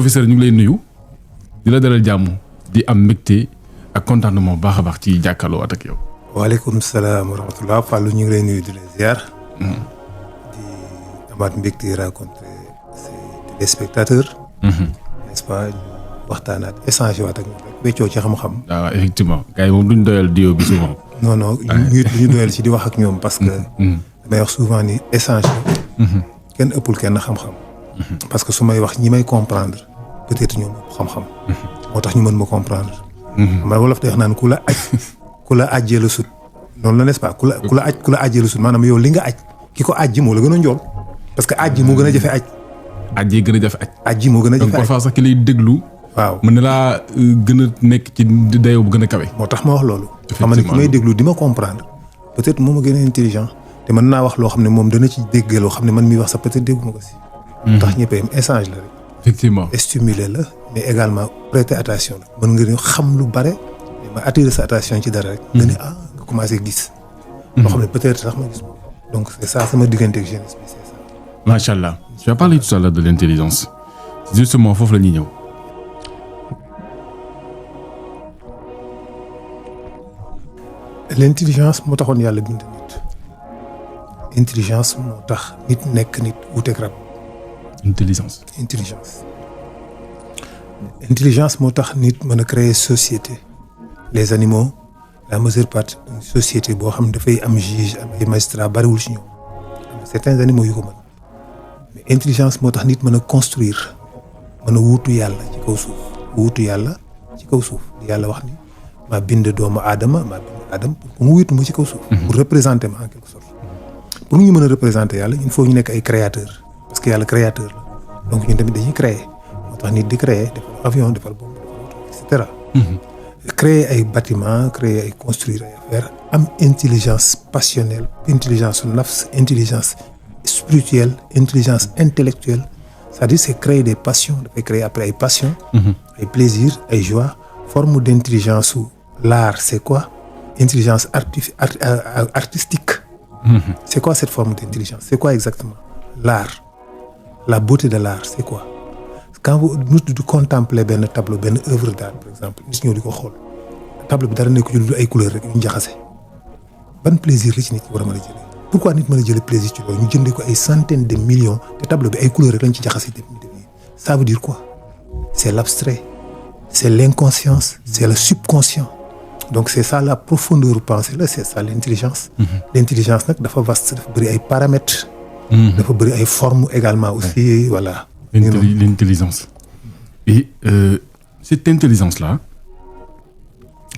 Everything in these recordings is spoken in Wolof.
professeur ñu ngi lay nuyu di la dalal jàmm di am mbégte ak contentement baax a baax ci jàkkaarloo ak yow. waaleykum salaam wa rahmatulah Fallou ñu ngi lay nuyu di la ziar. di amaat mbégte rencontré ses téléspectateurs. n'est-ce pas waxtaanaat échange waat ak ñoom rek weccoo ci xam-xam. waaw effectivement gars yi moom duñ doyal dio bi souvent. non ñu doyal ci di wax ak ñoom parce que. damay wax souvent ni échange. kenn ëppul kenn xam-xam. parce que su may wax ñi may comprendre peut-être ñoom ëpp xam-xam. moo tax ñu mën ma comprendre. man wolof day wax naan ku la ajjee la sut noonu la n'est-ce pas ku la ajjee la sut maanaam yow li nga aj ki ko ajji moo la gën a njool parce que ajji moo gën a jafe aj. ajji gën a jafe aj. ajji moo gën a jafe aj donc parfois sax ki lay déglu. waaw mën na laa gën a nekk ci dayoo bu gën a kawe. moo tax ma wax loolu. xam nga ne ki may déglu di ma comprendre peut-être moom a gën a intelligent te mën naa wax loo xam ne moom dana ci déggee loo xam ne man miy wax sax peut-être dégguma ko si. moo tax ñëpp am échange la rek. effectivement stimuler la mais également prêter attention la mën nga ni xam lu bare ma attirer sa attention ci dara rek. nga ni nga commencé gis. loo xam ne peut-être sax ma gis donc c'est ça sama diggante ak jeunesse bi c'est ça. macha allah tu as parlé tout à l'heure de l'intelligence justement foofu la ñuy ñëw. l'intelligence moo taxoon yàlla bind nit intelligence moo tax nit nekk nit wuuteeg rab. intelligence moo tax nit mën a créer société les animaux la majeure partie une société boo xam ne dafay am juge am ay magistrat bariwul ci ñoom am certains animaux yu ko mën mais intelligence moo tax nit mën a construire mën a wuutu yàlla ci kaw suuf wuutu yàlla ci kaw suuf yàlla wax ni maa bind doomu aadama pour mu wuutu ma ci kaw suuf. pour représenter ma en quelque sorte. pour ñu mën a représenter yàlla il faut ñu nekk ay créateurs parce que yàlla créateur la donc ñun tamit dañuy créer moo tax nit di créer defal avion defal bombe defal oto et cetera. créer ay bâtiments créer ay construire ay affaires am intelligence passionnelle intelligence su nafs intelligence spirituelle intelligence intellectuelle c'est-à-dire c'est créer des passions dafay créer après ay passions. ay plaisirs ay joie forme d'intelligence su l'art c'est quoi intelligence artistique. C'est quoi cette forme d'intelligence? C'est quoi exactement? L'art, la beauté de l'art, c'est quoi? Quand nous contemplons benn tableau, benn œuvre d'art, par exemple, nit ñëw di ko xool tableau bi dara nekk ci lu ay couleurs rek ñu jaxase ban plaisir la ci nit ki war a mën a jëlee. Pourquoi nit mën a jëlee plaisir ci loolu ñu jëndee ko ay centaines de millions te tableau bi ay couleurs rek lañ ci jaxase ça veut dire quoi? C'est l'abstrait, c'est l'inconscience, c'est le subconscient. Donc c'est ça la profondeur pensée là, c'est ça l'intelligence. L'intelligence nag dafa vaste dafa bëri ay paramètres. dafa bëri ay formes également aussi voilà. L'intelligence. Et cette intelligence là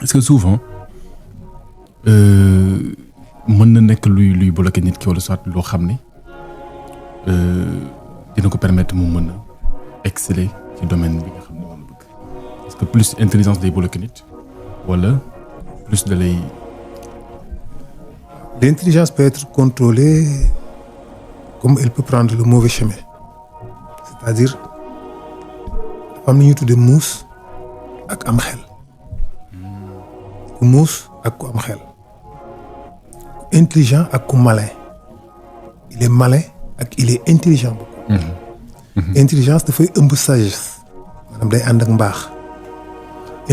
est-ce que souvent mën na nekk luy bloquer nit ki wala soit loo xam ne dina ko permettre mu mën a exceller ci domaine bi nga xam ne moom la bëgg est-ce que plus intelligence day bloquer nit wala plus de lay. L'intelligence peut être contrôlée comme elle peut prendre le mauvais chemin c'est-à-dire dafa am lu ñuy tuddee muus ak am xel ku muus ak ku am xel ku intelligent ak ku malin il est malin ak il est intelligent beaucoup. Intelligence dafay ëmb sagesse maanaam day ànd ak mbaax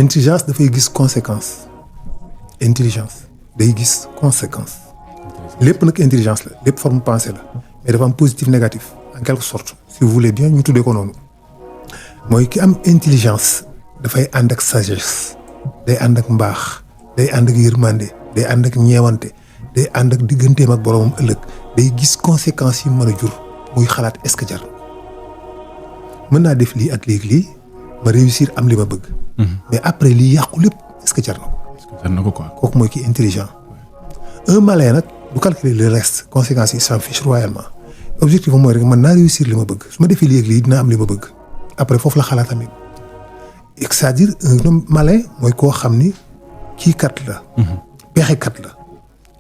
intelligence dafay gis conséquence. Intelligence day gis conséquence lépp nag intelligence la lépp forme pensée la mais dafa am positif négatif en quelque sorte si vous voulez bien ñu tuddee ko noonu mooy ki am intelligence dafay ànd ak sagesse day ànd ak mbaax day ànd ak yërmande day ànd ak ñeewante day ànd ak digganteem ak boroomam ëllëg day gis conséquences yi mën a jur muy xalaat est-ce que jar mën naa def lii ak léegi lii ma réussir am li ma bëgg mais après lii yàqu lépp est-ce que jar na ko kooku mooy ki intelligent un malin nag du calculer le reste conséquences yi s'en fiche royalement objectif mooy rek man naa réussir li ma bëgg su ma defee lii ak lii dina am li ma bëgg après foofu la xalaat tamit c'est-à-dire un homme malin mooy koo xam ni kii kat la pexekat la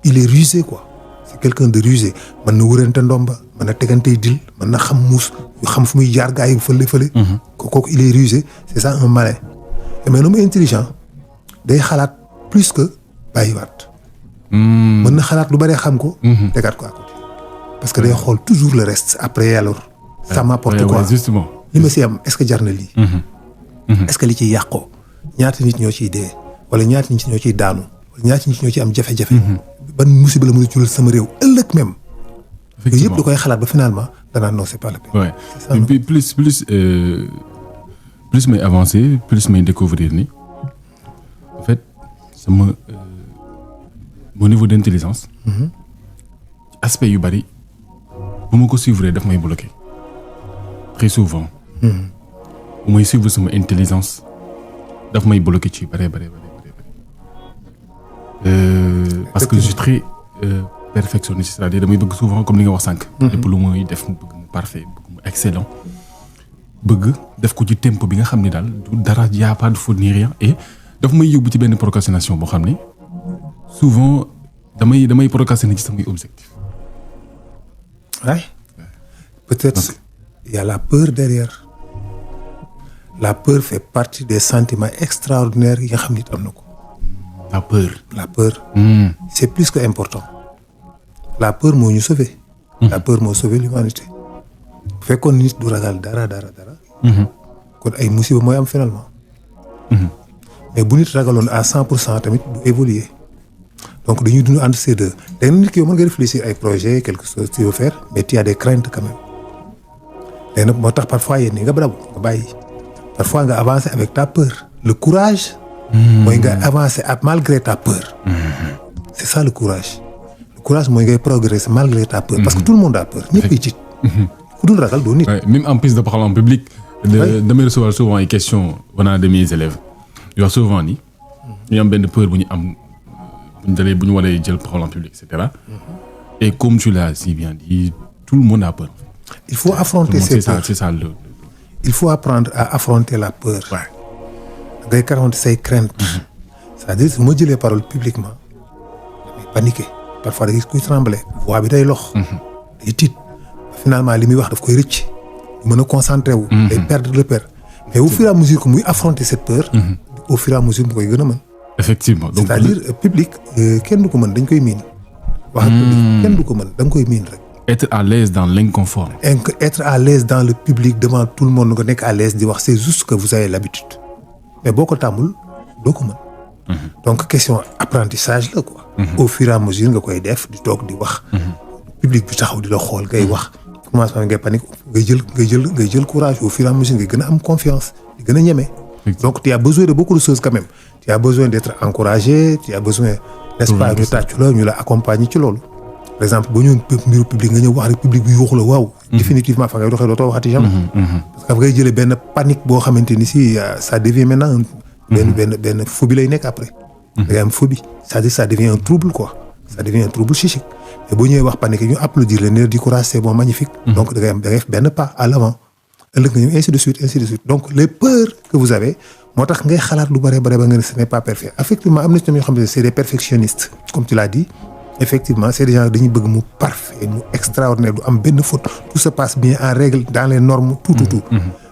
il est rusé quoi c'est quelqu'un de rusé mën na wërante ndomba mën na tegantey dil mën na xam muus yu xam fu muy jaar gaa yi fële kooku il est rusé c'est ça un malin mais un homme intelligent day xalaat plus que bàyyiwaat. mën na xalaat lu bari xam ko. tegaat ko à côté parce que day xool toujours le reste après alors. ça m'apporte quoi justement li ma si am est-ce que jar na lii. est-ce que li ciy yàqoo ñaata nit ñoo ciy dee wala ñaata nit ñoo ciy daanu wala ñaata nit ñoo ciy am jafe-jafe. ban musiba la mën a jural sama réew ëllëg même. yooyu yëpp da koy xalaat ba finalement danaa non c'est pas la peine. Ouais. Et puis plus may avancer plus may découvrir ni en fait sama mon niveau d'intelligence. aspect yu bari bu ma ko suivre daf may bloquer très souvent. bu may suivre sama intelligence daf may bloquer ci bari. Parce que je suis très perfectionniste, c'est-à-dire damay bëgg souvent comme li nga wax sànq. lépp lu muy def mu bëgg mu parfait bëgg mu excellent. bëgg def ko ci tempo bi nga xam ne daal du dara y a pas de faute ni rien et daf may yóbbu ci benn procrastination boo xam ne souvent damay procrastiner ci samay objectif. Ouais. Peut-être il y a la peur derrière. La peur fait partie des sentiments extraordinaires yi nga xam ni am na ko. La peur. La peur. C'est plus que important. La peur moo ñu sauvé. La peur moo sauvé l'humanité. bu fekkoon nit du ragal dara. kon ay musiba mooy am finalement. mais bu nit ragaloon à 100% tamit du évoluer. donc dañuy dund entre ces deux. da nga nit ki yow mën nga réfléchir ay projet quelque chose tu veux faire mais tu as des craintes quand même. léegi nag moo tax parfois yéen nga bravo nga bàyyi. parfois nga avancer avec ta peur. Le courage. mooy nga avancer malgré ta peur. C'est ça le courage. Le courage mooy ngay progresser malgré ta peur. Parce que tout le monde a peur. ñëpp ay tiit. ku dul ragal doo nit. Même en prise de parole en public. damay recevoir souvent ay questions venant de mes élèves. yoo wax souvent ni. ñu am benn peur bu ñu am bu ñu waree jël parole en public et cetera. Et comme tu l'as si bien dit, tout le monde a peur. Il faut affronter ces peurs. C'est ça Il faut apprendre à affronter la peur. ngay affronter say craintes. C'est-à-dire su ma jëlee parole publiquement damay paniquer parfois da ngay kuy trembler voix bi day lox. day tiit finalement li muy wax daf koy rëcc. mën a concentrer wu. day perdre le repère. mais au fur et à mesure que muy affronter cette peur. au fur et à mesure mu koy gën a mën. Effectivement donc c'est-à-dire public kenn du ko mën dañ koy miin. wax public kenn du ko mën da nga koy miin rek. Être à l'aise dans l'inconfort. Être à l'aise dans le public devant tout le monde nga nekk à l'aise di wax c'est juste que vous avez l'habitude mais boo ko tàmmul doo ko mën. donc question apprentissage la quoi. au fur et à mesure nga koy def di toog di wax. public bi taxaw di la xool ngay wax. commencement ngay panique ngay jël courage au fur et à mesure ngay gën a am confiance di gën a ñeme. donc tu as besoin de beaucoup de choses quand même. tu as besoin d'être encouragé tu as besoin n'est-ce pas ñu tàccu la ñu la accompagner ci loolu. par exemple boo ñëwoon mbiru public nga ñëw wax rek public bi yuuxu la waaw. définitivement fa ngay doxee dootoo waxati jamais. parce que ngay jëlee benn panique boo xamante ni si ça devient maintenant benn phobie lay nekk après. da ngay am phobie c'est-à-dire ça devient un trouble quoi. ça devient un trouble psychique. mais boo ñëwee wax panique ñu applaudir la ne di courage c'est bon magnifique. donc da ngay def benn pas à l'avant. ëllëg nga ñëw ainsi de suite. donc les peurs que vous avez moo tax ngay xalaat lu bare ba nga ne ce n'est pas parfait effectivement am na ci ñoom yoo xam ne c'est des perfectionnistes comme tu l'as dit. Effectivement c'est des gens dañuy bëgg mu parfait mu extraordinaire du am benn faute tout se passe bien en règle dans les normes tout.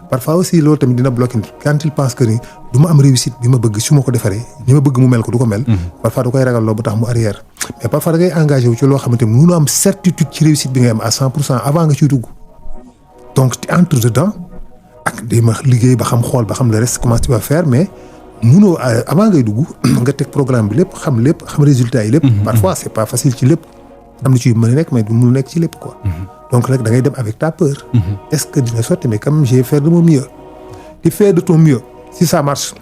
Parfois aussi loolu tamit dina bloquer quand il pense que ni du ma am réussite bi ma bëgg su ma ko defaree ni ma bëgg mu mel ko du ko mel. parfois da koy ragal loo ba tax mu arrière. mais parfois da ngay engagé wu ci loo xamante ni mënoo am certitude ci réussite bi ngay am à 100% avant nga ciy dugg. donc tu entres dedans ak day ma liggéey ba xam xool ba xam le reste comment tu vas faire mais. munoo avant ngay dugg nga teg programme bi lépp xam résultat yi lépp. parfois c'est pas facile ci lépp. am na ci mën a nekk mais du mun nekk ci lépp quoi. donc nag da ngay dem avec ta peur. est-ce que dina sotti mais quand même je vais faire de mon mieux. di faire de ton mieux si ça marche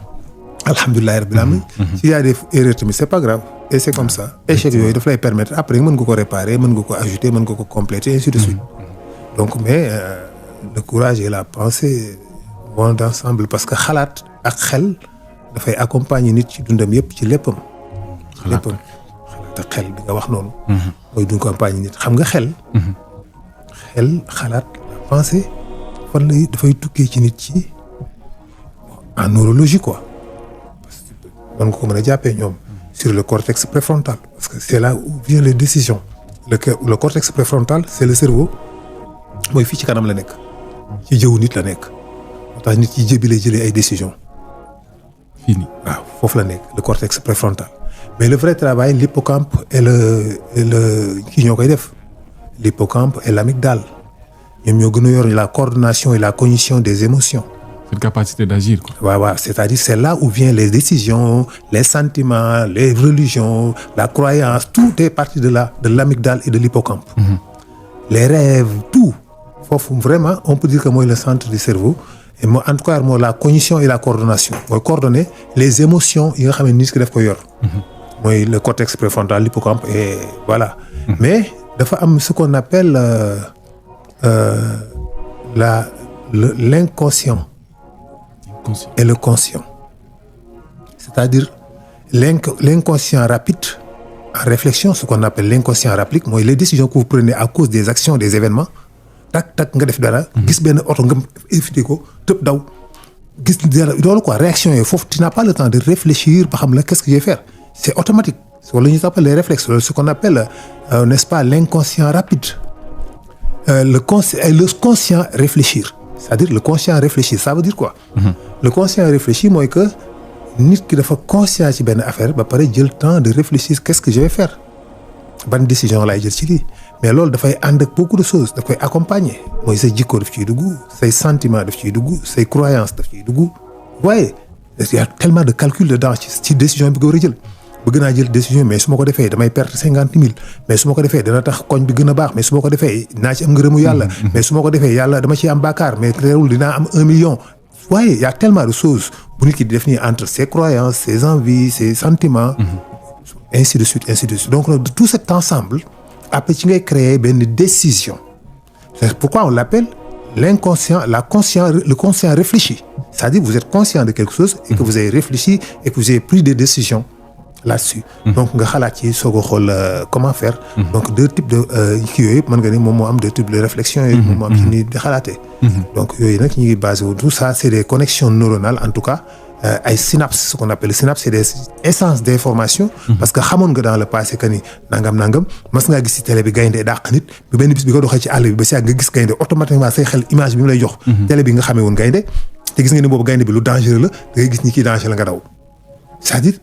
alhamdulilah rabbil alamin. s'il y a des erreurs tamit c'est pas grave. et c'est comme ça échec yooyu daf lay permettre après mën nga ko réparer mën nga ko ajouter mën nga ko compléter ainsi de suite. donc mais le courage et la pensée vont ensemble parce que xalaat ak xel. dafay accompagner nit ci dundam yëpp ci léppam. xalaat ak xel bi nga wax noonu. mooy du accompagner nit xam nga xel. xalaat la pensée fan lay dafay tukkee ci nit ci en neurologie quoi. parce que mën nga ko mën a jàppee ñoom sur le cortex préfrontal parce que c'est là où viennent les décisions. le cortex préfrontal c'est le cerveau mooy fii ci kanam la nekk. ci jëwu nit la nekk. moo tax nit ci jëbi lay jëlee ay décisions. waaw foofu la nekk le cortex préfrontal mais le vrai travail l'hippocampe et le kii ñoo koy def l'hippocampe et l'amygdale ñoom ñoo gën a yor la coordination et la cognition des émotions. Cette capacité d'agir, quoi. Ouais, c'est-à-dire c'est là où viennent les décisions, les sentiments, les religions, la croyance, tout est parti de l'amygdale et de l'hippocampe. Les rêves, tout. Vraiment, on peut dire que moi le centre du cerveau. Et moi, en tout cas, moi, la cognition et la coordination. Moi, coordonner les émotions, il y a le cortex préfrontal, l'hippocampe, et voilà. Mais, il y a ce qu'on appelle l'inconscient et le conscient. C'est-à-dire l'inconscient rapide en réflexion, ce qu'on appelle l'inconscient rapide, moi, les décisions que vous prenez à cause des actions, des événements, tac tac nga def dara gis benn oto nga éviter ko tëb daw gis dara loolu quoi réaction yi foofu tu n'as pas le temps de réfléchir ba xam la qu'est-ce que je vais faire c'est automatique wala ñu s'appelle les réflexes ce qu'on appelle n'est-ce pas l'inconscient rapide le conscient réfléchir c'est-à-dire le conscient réfléchir ça veut dire quoi le conscient réfléchir mooy que nit ki dafa conscient ci benn affaire ba pare jël temps de réfléchir qu'est-ce que je vais faire ban décision laay jël ci lii mais loolu dafay ànd ak beaucoup de choses daf koy accompagner mooy say jikko daf ciy dugg say sentiment daf ciy dugg say croyance daf ciy dugg waaye il y a tellement de calcul dedans ci décision bi nga war a jël bëgg naa jël décision mais su ma ko defee damay perte 50 000 mais su ma ko defee dana tax koñ bi gën a baax mais su ma ko defee naa ci am ngërëmu yàlla mais su ma ko defee yàlla dama ciy am bàkkaar mais teewul dinaa am 1 million waaye il y a tellement de choses bu nit ki di def nii entre ses croyances ses envies ses sentiments ainsi de suite donc de tout cet ensemble après tu vas créer une décision. C'est pourquoi on l'appelle l'inconscient, le conscient réfléchi. C'est-à-dire que vous êtes conscient de quelque chose et que vous avez réfléchi et que vous avez pris des décisions là-dessus. Donc nga xalaat ci soog a xool comment faire. Donc deux types de kii yooyu yëpp mën nga ni moom moo am deux types de réflexion yooyu moom moo am ci ni di xalaatee. Donc yooyu nag ñu ngi basé wu tout ça c'est des connexions neuronales en tout cas. Ay synapses ce qu'on appelle les synapses c'est des essences d'information parce que xamoon nga dans le passé que ni nangam mas ngaa gis ci télé bi gaynde dàq nit bi benn bis bi nga doxee ci àll bi ba si nga gis gaynde automatiquement say xel image bi mu lay jox télé bi nga xamee woon gaynde te gis nga ni boobu gaynde bi lu dangereux la da ngay gis ni kii danger la nga daw c'est-à-dire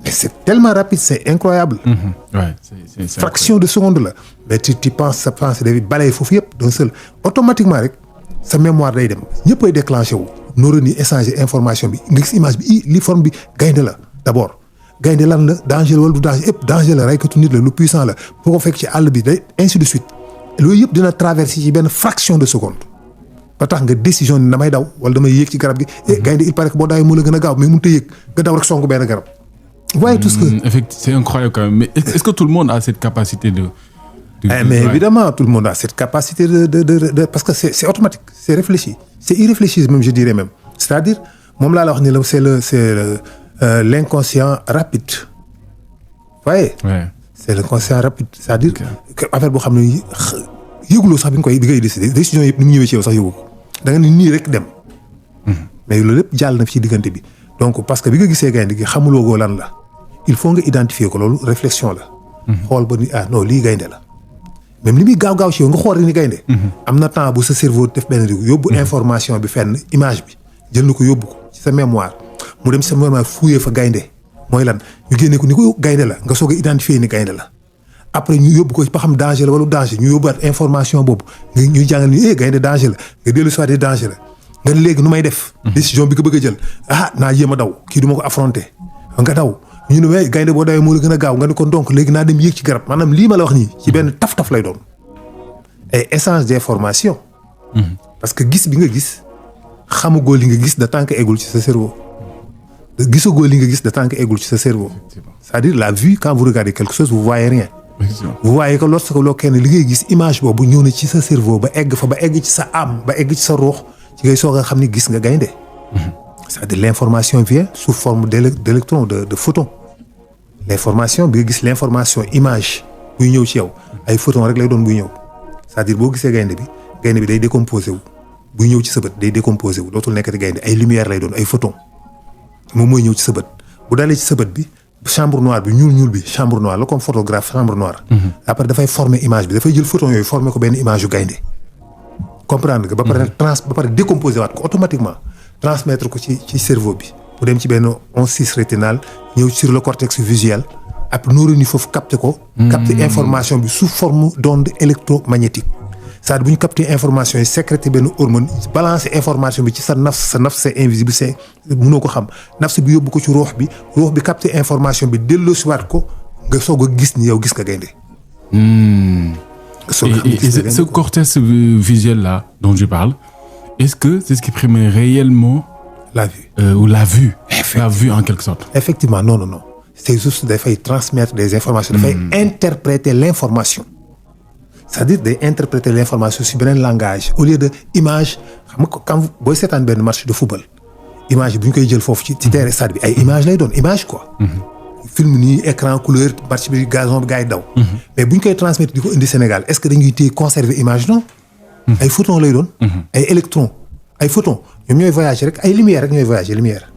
mais c'est tellement rapide c'est incroyable c'est fraction de seconde la mais tu penses sa pensée day balaye foofu yëpp d'un seul automatiquement rek sa mémoire day dem ñëpp ay déclenché wu neurones yi échanger information bi nga gis image bi li forme bi gaynde la d'abord gaynde lan la danger wala du danger yëpp danger la raykatu nit la lu puissant la boo ko fekk ci àll bi day ainsi de suite loolu yëpp dina traverser ci benn fraction de seconde ba tax nga décision ni damay daw wala damay yéeg ci garab gi gaynde il paraît que boo daawee moo la gën a gaaw mais mënut a yéeg nga daw rek songu benn garab voyez tout ce que effectivement c'est incroyable quand même mais est-ce que tout le monde a cette capacité de mais évidemment tout le monde a cette capacité de parce que c'est automatique c'est réfléchi c'est irréfléchi même je dirais même c'est-à-dire moom laa la wax ni la c'est l'inconscient rapide voyez c'est l'inconscient rapide c'est-à-dire que affaire boo xam ne yëguloo sax bi nga koy décider décision yëpp ni mu ñëwee ci yow sax yëgu ko da nga ni nii rek dem mais loolu lépp jàll na fi ci diggante bi donc parce que bi nga gisee gaynde gi xamuloo goo lan la il faut nga identifier ko loolu réflexion la xool ba ni non lii gaynde la même li muy gaaw ci yow nga xool rek ni gaynde am na temps bu sa cerveau def benn dugub yóbbu information bi fenn image bi jël na ko yóbbu ko ci sa mémoire mu dem ci sa mémoire fouillé fa gaynde mooy lan ñu génne ko ni ko gaynde la nga soog a identifier ni gaynde la après ñu yóbbu ko ba xam danger la wala danger ñu yóbbuwaat information boobu nga ñuy jàngal ni gaynde danger la nga dellu soit des danger la nga léegi nu may def décision bi nga bëgg a jël naa jéem a daw kii du ma ko affronter nga daw ñu ne mais gaynde boo dawee moo la gën a gaaw nga ne kon donc léegi naa dem yéeg ci garab maanaam lii ma la wax nii ci benn taf-taf lay doon ay échange d'information parce que gis bi nga gis xamugoo li nga gis de tant que eggul ci sa cerveau gisagoo li nga gis de tant que eggul ci sa cerveau c'est-à-dire la vue quand vous regardez quelque chose vous voyez rien vous voyez que lorsque loo kenn li ngay gis image boobu ñëw na ci sa cerveau ba egg fa ba egg ci sa âme ba egg ci sa ruux ci ngay soog a xam ni gis nga gaynde c'est-à-dire l'information vient sous forme d'électrons de photons l'information bi nga gis l'information image buy ñëw ci yow ay photons rek lay doon buy ñëw c'est-à-dire boo gisee gaynde bi day décomposé wu buy ñëw ci sa bët day décomposé wu dootul nekkati gaynde ay lumière lay doon ay photons moom mooy ñëw ci sa bët bu dalee ci sa bët bi chambre noire bi ñuul bi chambre noire la comme photographe chambre noire après dafay former image bi dafay jël photon yooyu former ko benn image yu gaynde comprendre nga ba pare décomposé waat ko automatiquement transmettre ko ci cerveau bi bu dem ci benn onde 6 rétinal ñëw sur le cortex visuel après neurones yi foofu capter information bi sous forme d'onde électromagnétique c'est-à-dire bu ñu capter information yi sécréter benn hormone balancer information bi ci sa nafs c'est invisible c'est mënoo ko xam nafs bi yóbbu ko ci ruux bi capter information bi delloosiwaat ko nga soog a gis ni yow gis nga gaynde. Et ce cortex visuel là dont je parle, est-ce que c'est ce qui permet réellement la vue ou la vue en quelque sorte? Effectivement, non. C'est juste dafay transmettre des informations. Dafay interpréter l'information. C'est-à-dire d'interpréter l'information sur beneen langage au lieu de image xam nga quand booy seetaan benn match de football image bu ñu koy jël foofu ci terrain stade bi ay image lay doon image quoi. Film nii écran couleur match bi gazon bi gars yi daw. Mais bu ñu koy transmettre di ko indi Sénégal est-ce que dañuy téye conserver image non. Ay photons lay doon. Ay électrons ay photons ñoom ñooy voyager rek ay lumière rek ñooy voyager lumière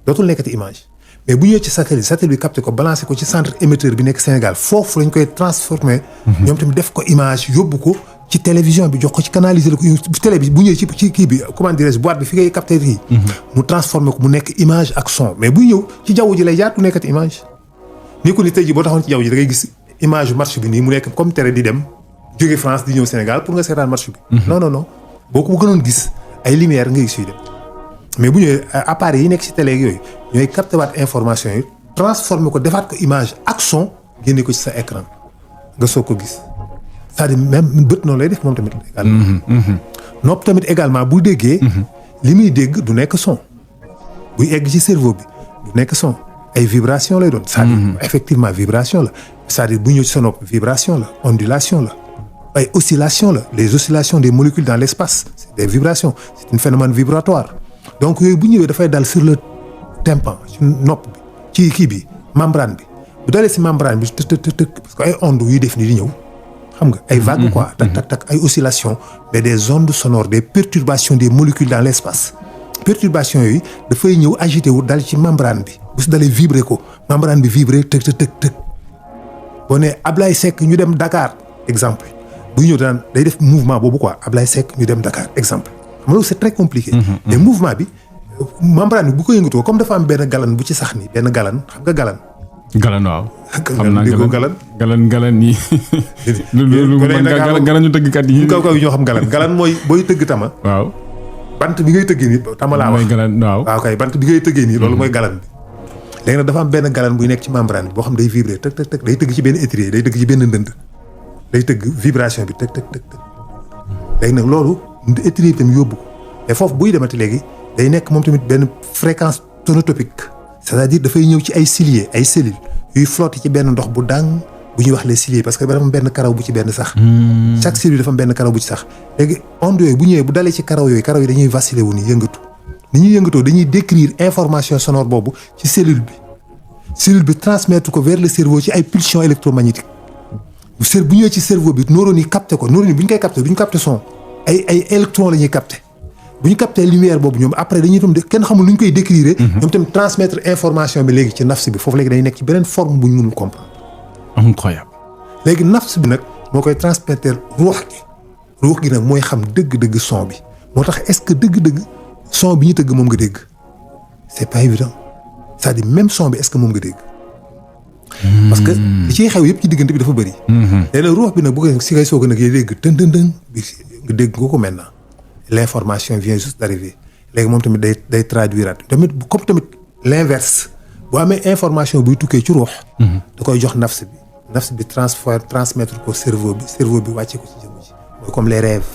dootul nekkati image. Mais bu ñëwee ci satellite bi capté ko balancé ko ci centre émetteur bi nekk Sénégal foofu lañ koy transformer. ñoom tamit def ko image yóbbu ko ci télévision bi jox ko ci canaliser ko télé bi bu ñëwee ci kii bi comment dirais-je boîte bi fi ngay capté yi. mu transformer ko mu nekk image ak son mais buy ñëw ci jaww ji lay jaar du nekkati image. ni ko ni tey jii boo taxoon ci jaww ji da ngay gis image match bi nii mu nekk comme télé di dem jóge France di ñëw Sénégal pour nga seetaan match bi. non boo ko gënoon gis ay lumière ngay gis yuy dem. mais bu ñëwee appareils yi nekk ci télé yooyu ñooy capté waat information yi transformer ko defaat ko image ak son génne ko ci sa écran nga soog ko gis c'est-à-dire même bët noonu lay def moom tamit également. nopp tamit également bu déggee. li muy dégg du nekk son. buy egg ci cerveau bi du nekk son ay vibration lay doon. c'est-à-dire effectivement vibration la c'est-à-dire bu ñëw ci sa nopp vibration la ondulation la ay oscillation la les oscillations des molécules dans l'espace c'est des vibrations c'est un phénomène vibratoire. Donc yooyu bu ñëwee dafay dal sur le tympan ci nopp bi ci kii bi membrane bi bu dalee si membrane bi të parce que ay ondes yuy def ni di ñëw xam nga ay vagues quoi tak ay oscillations mais des ondes sonores des perturbations des molécules dans l'espace perturbations yooyu dafay ñëw agité wu dal ci membrane bi bu si dalee vibrer ko membrane bi vibrer tëg boo nee Ablaye Seck ñu dem Dakar exemple buy ñëw daan day def mouvement boobu quoi Ablaye Seck ñu dem Dakar exemple. loolu c'est très compliqué. mais mouvement bi membrane bi bu ko yëngatoo comme dafa am benn galan bu ci sax ni benn galan xam nga galan. galan waaw. xam naa galan yi. loolu galan ñu tëggkat yi. kaw yi ñoo xam galan mooy booy tëgg tama. waaw. bant bi ngay tëggee nii tama laa wax. mooy galan waaw kay bant bi ngay tëggee nii loolu mooy galan bi. léegi nag dafa am benn galan buy nekk ci membrane bi boo xam day vibrer tëg day tëgg ci benn étrier day tëgg ci benn ndënd day tëgg vibration bi tëg léegi nag loolu. étrier bi tamit yóbbu ko et foofu buy demati léegi day nekk moom tamit benn fréquence tonotopique c'est-à-dire dafay ñëw ci ay ciliés ay cellules yuy flotter ci benn ndox bu dang bu ñuy wax les ciliés parce que dafa am benn karaw bu ci benn sax. chaque cellule dafa am benn karaw bu ci sax léegi ondes yooyu bu ñëwee bu dalee ci karaw yi dañuy vaciller wu ni yëngatu ni ñuy yëngatoo dañuy décrire information sonore boobu ci cellule bi transmettre ko vers le cerveau ci ay pulsions électromagnétiques bu ñëwee ci cerveau bi neurones yi capté ko neurones yi bu ñu koy capté du ñu capté son. ay électrons la ñuy capté bu ñu capté lumière boobu ñoom après dañuy tam kenn xamul lu ñu koy décrire. ñoom tamit transmettre information bi léegi ci nafs bi foofu léegi day nekk ci beneen forme bu ñu mënul comprendre. incroyable. léegi nafs bi nag moo koy transmettre ruux gi nag mooy xam dëgg-dëgg son bi moo tax est-ce que dëgg-dëgg son bi ñu tëgg moom nga dégg c'est pas évident c'est-à-dire même son bi est-ce que moom nga dégg. parce que li ciy xew yëpp ci diggante bi dafa bëri. léegi ruux bi nag bu ko si ngay soog a nag dégg tën bi nga dégg nga ko maintenant l'information vient juste d'arriver léegi moom tamit day traduire tamit comme tamit l'inverse bu amee information buy tukkee ci ruux. da koy jox nafs bi transmettre ko cerveau bi wàccee ko ci jëmm ji mooy comme les rêves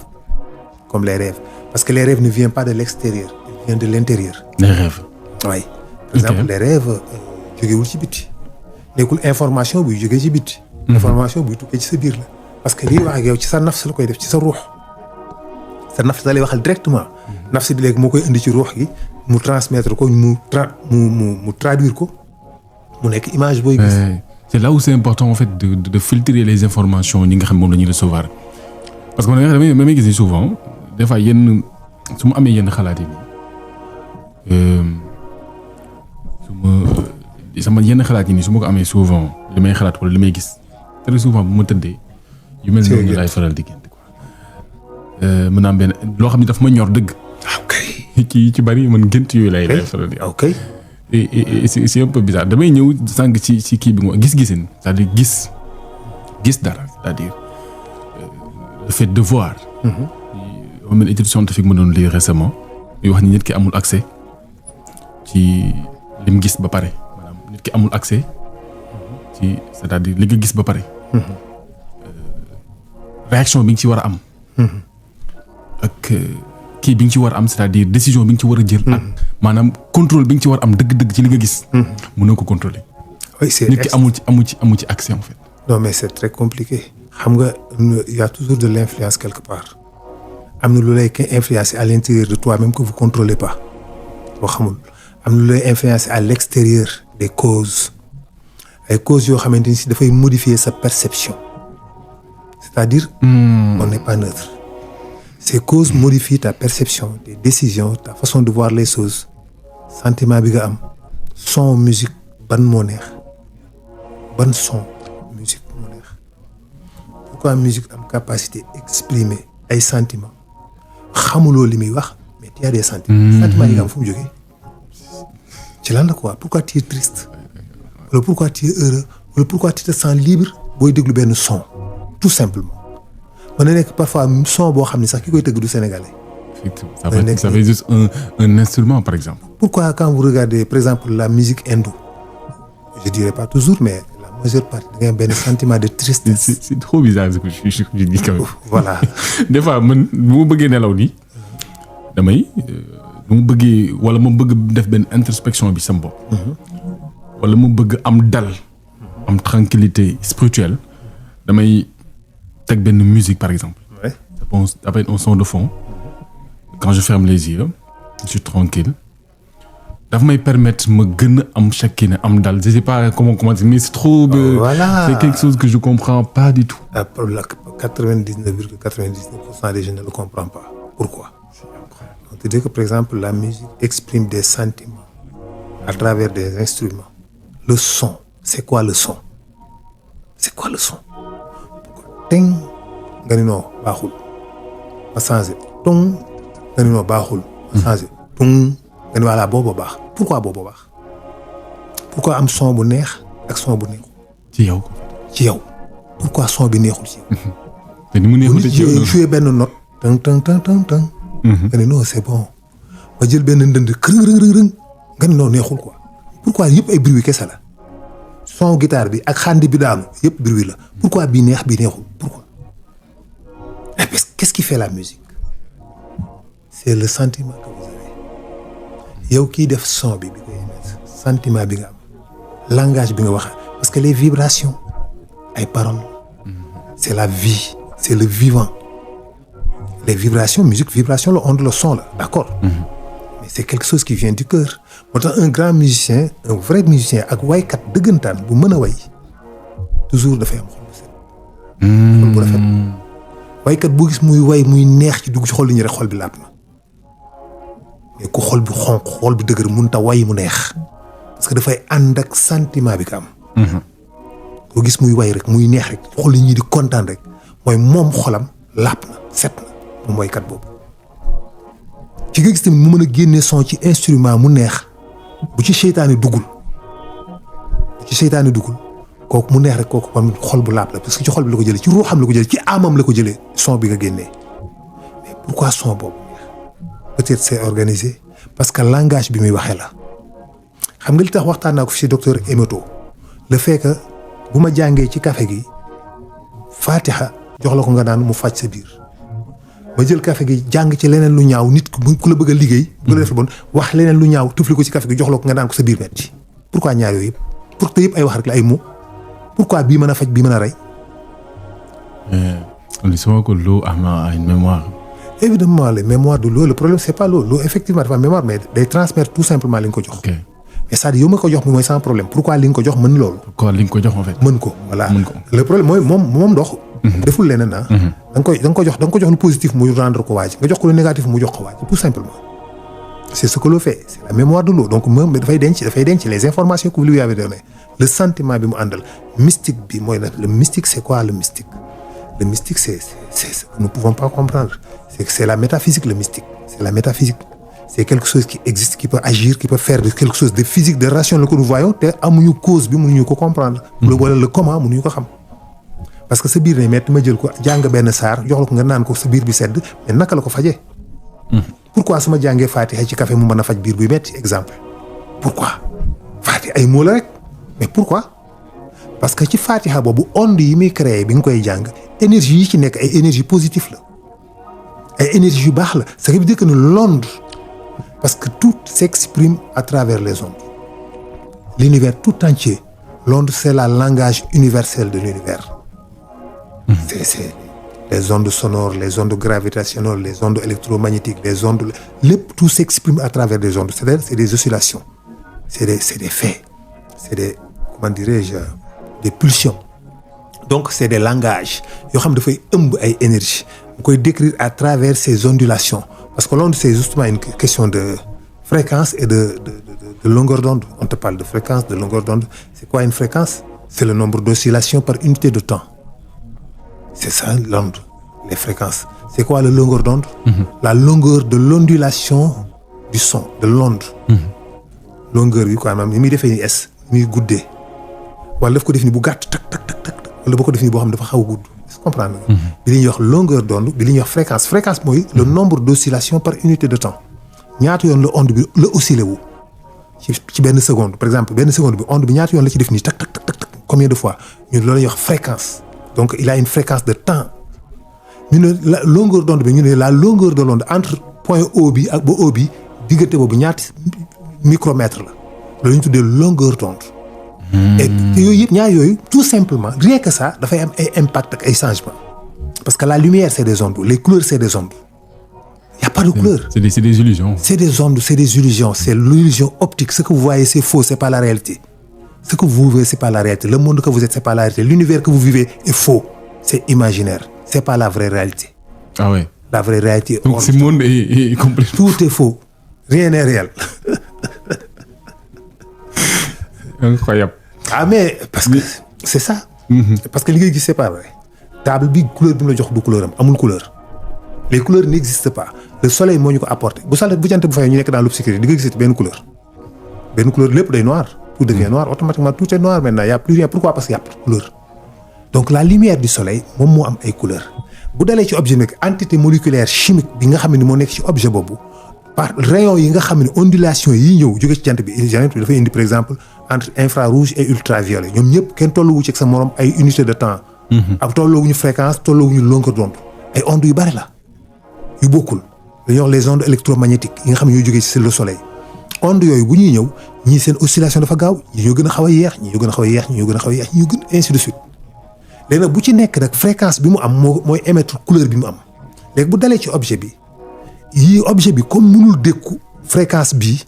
parce que les rêves ne viennent pas de l'extérieur ils viennent de l'intérieur. les rêves. oui par exemple les rêves jógewul ci biti nekkul information buy jógee ci biti. information buy tukkee ci sa biir la parce que lii wax ak yow ci sa nafs la koy def ci sa ruux. sa nafs da lay waxal directement nafs bi léegi moo koy indi ci ruux gi mu transmettre ko mu traduire ko mu nekk image booy gis. c'est là où c'est important en fait de filtrer les informations ñi nga xam moom la ñuy recevoir parce que man damay gis souvent des fois yenn su ma amee yenn xalaat yi sama yenn xalaat yi nii su ma ko amee souvent li may xalaat wala li may gis très souvent bu ma tëddee yu mel noonu laay faral di gént quoi mën naa am benn loo xam ne daf ma ñor dëgg. ok ci bari man gént yooyu lay faral di. ok et c'est un peu bizarre damay ñëw sànq ci kii bi nga gis-gisin c'est-à-dire gis dara c'est-à-dire le fait de voir. am na étude scientifique ma doon lire récemment yu wax ni nit ki amul accès ci lim gis ba pare maanaam nit ki amul accès ci c'est-à-dire li nga gis ba pare. réaction bi nga ci war a am. ak kii bi nga ci war a am c'est-à-dire décision bi nga ci war a jël. ak maanaam contrôle bi nga ci war a am dëgg-dëgg ci li nga gis. mënoo ko contrôler. oui c'est nit ki amul ci accès en fait. non mais c'est très compliqué. xam nga il y a toujours de l'influence quelque part. am na lu lay influencer à l'intérieur de toi même que vous contrôlez pas boo xamul am na lu lay influencer à l'extérieur des causes ay causes yoo xamante ni si dafay modifier sa perception c'est-à-dire on n'est pas neutre. Ces causes modifient ta perception des décisions ta façon de voir les choses sentiment bi nga am son musique ban moo neex ban son musique moo neex pourquoi musique am capacité exprimer ay sentiments xamuloo li muy wax mais tu as des sentiments. sentiments yi nga am fu mu jógee ci lan la quoi pourquoi tu es triste wala pourquoi tu es heureux wala pourquoi tu te sens libre booy déglu benn son tout simplement mën na nekk parfois son boo xam ne sax ki koy tëgg du sénégalais. effectivement ça fait juste un instrument par exemple. pourquoi quand vous regardez par exemple la musique hindoue je dirais pas toujours mais la majeure partie da ngay am benn sentiment de tristesse. c'est trop bizarre ce que je dis quand même. voilà. des fois man bu ma bëggee nelaw nii damay bu ma bëggee wala ma bëgg def benn introspection bi sama bopp. wala ma bëgg am dal. am tranquillité spirituelle damay teg benn musique par exemple. ouais. ça peut être un son de fond. quand je ferme les yeux je suis tranquille daf may permettre ma gën a am chacun am dal je sais pas comment dire mais c'est trop. voilà c'est quelque chose que je comprends pas du tout. 99,99% des gens ne le comprennent pas. Pourquoi? On te dit que par exemple la musique exprime des sentiments à travers des instruments. Le son, c'est quoi le son? C'est quoi le son? Ting nga ni non baaxul ma changé tong nga ni non baaxul ma changé tong nga ni voilà boobu baax. Pourquoi boobu baax? Pourquoi am son bu neex ak son bu neexul? ci yow. ci yow. Pourquoi son bi neexul ci yow? te ni mu neexul ci yow jouer benn note. tang tang tang tang tang. nga ni non c'est bon. ma jël benn ndënd kërëng rëng rëng nga ni non neexul quoi. Pourquoi yëpp ay bruit kese la. son guitare bi ak xandi bi daanu yëpp bruit la. Pourquoi bii neex bii neexul? Pourquoi? Qu'est-ce qui fait la musique? C'est le sentiment que vous avez. yow kii def son bi koy émettre sentiment bi nga am langage bi nga wax parce que les vibrations ay paroles c'est la vie c'est le vivant les vibrations musique vibration la onde le son la d'accord mais c'est quelque chose qui vient du cœur moo tax un grand musicien un vrai musicien ak waykat dëggantaan bu mën a way toujours dafay am xol bu set xol bu rafet waykat bu gis muy way muy neex ci dugg ci xol li ñu rek xol bi laab na mais ku xol bi xonq xol bi dëgër mun ta way mu neex parce que dafay ànd ak sentiment bi ka am koo gis muy way rek muy neex rek xol yi ñi di kontaan rek mooy moom xolam laab na set na moom waykat boobu ci nga gis tamit mu mën a génnee son ci instrument mu neex bu ci seytaane duggul kooku mu neex rek kooku man xol bu laab la parce que ci xol bi la ko jëlee ci ruuxam la ko jëlee ci amam la ko jëlee son bi nga génnee mais pourquoi son boobu peut-être c'est organisé parce que langage bi muy waxee la xam nga li tax waxtaan naa ko fi ci docteur Emeto le fait que bu ma jàngee ci café gi Fatiha jox la ko nga naan mu faj sa biir ma jël café gi jàng ci leneen lu ñaaw nit ku la bëgg a liggéey bëgg a def bon wax leneen lu ñaaw tufli ko ci café gi jox la ko nga naan ko sa biir metti pourquoi ñaar yooyu yëpp pour te yëpp ay wax rek la ay mots pourquoi bii mën a faj bii mën a rey. on dit souvent que l'eau a une mémoire. Évidemment les mémoires de l'eau le problème c'est pas l'eau effectivement dafa mémoire mais day transmettre tout simplement li nga ko jox. ok mais c'est-à-dire yow ma ko jox mooy sans problème pourquoi li nga ko jox mën loolu. pourquoi li nga ko jox en fait. mën ko voilà mën ko le problème mooy moom ndox. deful leneen ah. da nga ko jox lu positif mu rendre ko waaj nga jox ko lu négatif mu jox ko waaj tout simplement. c'est ce que l'eau fait c'est la mémoire de l'eau donc moom dafay denc les informations que vous lui avez données le sentiment bi mu àndal mystique bi mooy le mystique c'est quoi le mystique. Le mystique c'est nous ne pouvons pas comprendre c'est la métaphysique le mystique c'est la métaphysique c'est quelque chose qui existe qui peut agir qui peut faire quelque chose de physique de rationnel que nous voyons te amuñu cause bi mënuñu ko comprendre wala le comment mënuñu ko xam parce que sa biir ne metti ma jël ko jàng benn saar jox la ko nga naan ko sa biir bi sedd mais naka la ko fajee. pourquoi su ma jàngee Fatiha ci café mu mën a faj biir buy metti exemple. pourquoi Fatiha ay mots la rek mais pourquoi parce que ci Fatiha boobu onde yi muy créé bi nga koy jàng énergie yi ci nekk ay énergie positive la ay énergie yu baax la ça veut dire que l'onde parce que tout s'exprime à travers les ondes l'univers tout entier l'onde c'est la langage universel de l'univers c'est les ondes sonores les ondes gravitationnelles les ondes électromagnétiques les ondes lépp tout s'exprime à travers des ondes c'est-à-dire c'est des oscillations c'est des faits c'est des comment dirais-je des pulsions donc c'est des langages yoo xam dafay ëmb ay énergie mu koy décrire à travers ces ondulations parce que l'onde c'est justement une question de fréquence et de longueur d'onde on te parle de fréquence de longueur d'onde c'est quoi une fréquence c'est le nombre d'oscillations par unité de temps c'est ça l'onde les fréquences c'est quoi la longueur d'onde la longueur de l'ondulation du son de l'onde longueur bi quoi maanaam ni muy defee ni es muy guddee wala daf ko def ni bu gàtt tak tak tak tak wala boo ko def ni boo xam ne dafa xaw a gudd est-ce que comprendre nga bi li ñuy wax longueur d'onde bi li ñuy wax fréquence fréquence mooy le nombre d'oscillations par unité de temps ñaata yoon la onde bi la oscillé wu ci benn seconde par exemple benn seconde bi onde bi ñaata yoon la ci def nii tak tak tak tak combien de fois ñun loolu la ñuy wax fréquence donc il a une fréquence de temps ñu ne la longueur d'onde bi ñu ne la longueur de l'onde entre point O bi ak ba O bi diggante boobu ñaata micromètre la loolu ñu tuddee longueur d'onde et yooyu yëpp ñaar yooyu tout simplement rien que ça dafay am ay impact ak ay changements parce que la lumière c'est des ondes les couleurs c'est des ondes il y a pas de couleur c'est des illusions c'est des ondes c'est des illusions c'est l'illusion optique ce que vous voyez c'est faux c'est pas la réalité ce que vous vivez c'est pas la réalité le monde que vous êtes c'est pas la réalité l'univers que vous vivez est faux c'est imaginaire c'est pas la vraie réalité ah ouais la vraie réalité donc ce monde est complètement tout est faux rien n'est réel incroyable ah mais parce que c'est ça parce que li ngay gis c'est pas vrai table bi couleur bi mu la jox du couleur am amul couleur les couleurs n'existent pas le soleil moo ñu ko apporté bu soleil bu jant bu fay ñu nekk dans l'obscurité di nga gisati benn couleur lépp day noir tout devient noir automatiquement tout est noir maintenant y a plus rien pourquoi parce qu'il y a plus de couleur donc la lumière du soleil moom moo am ay couleurs bu dalee ci objet bi entité moléculaire chimique bi nga xam ne moo nekk ci objet boobu par rayon yi nga xam ne ondulation yi ñëw jóge ci jant bi dafay indi par exemple entre infrarouge et ultraviolet ñoom ñëpp kenn tolluwu ci ak sa morom ay unité de temps ak tolloowuñu fréquence tolloowuñu longueur d'onde ay ondes yu bari la yu bokkul dañuy wax les ondes électromagnétiques yi nga xam ne ñooy jógee ci le soleil ondes yooyu bu ñuy ñëw ñii seen oscillation dafa gaaw ñii ñoo gën a xaw a yeex ñii ñoo gën a xaw a yeex ñii ñoo gën a xaw a yeex ñii ñoo gën ainsi de suite léegi nag bu ci nekk nag fréquence bi mu am mooy émettre couleur bi mu am léegi bu dalee ci objet bi yii objet bi comme mënul dékku fréquence bii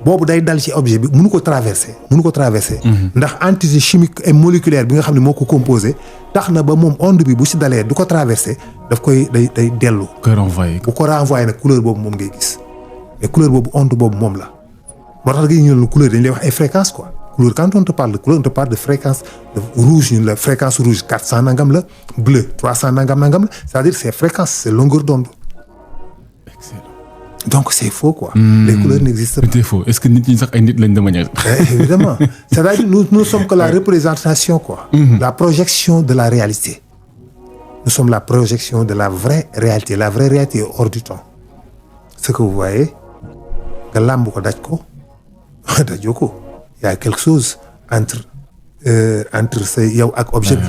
boobu day dal ci objet bi mënu ko traverser ndax entité chimique et moléculaire bi nga xam ne moo ko composé tax na ba moom onde bi bu ci dalee du ko traverser daf koy day dellu bu ko renvoyer nag couleur boobu moom ngay gis mais couleur boobu onde boobu moom la moo tax nga ñu ne couleur dañ lay wax ay fréquences quoi couleur quand on te parle de couleur on te parle de fréquence de rouge ñun la fréquence rouge 400 nangam la bleu 300 nangam la c'est-à-dire c'est fréquence c'est longueur d'onde. Donc c'est faux quoi. Les couleurs n'existent pas. C'est faux. Est-ce que nit ñi sax ay nit lañ de manière. Évidemment. C'est-à-dire nous sommes que la représentation quoi. La projection de la réalité. Nous sommes la projection de la vraie réalité. La vraie réalité est hors du temps. Ce que vous voyez nga làmb ko daj ko dajoo ko. Il y a quelque chose entre sa yow ak objet bi.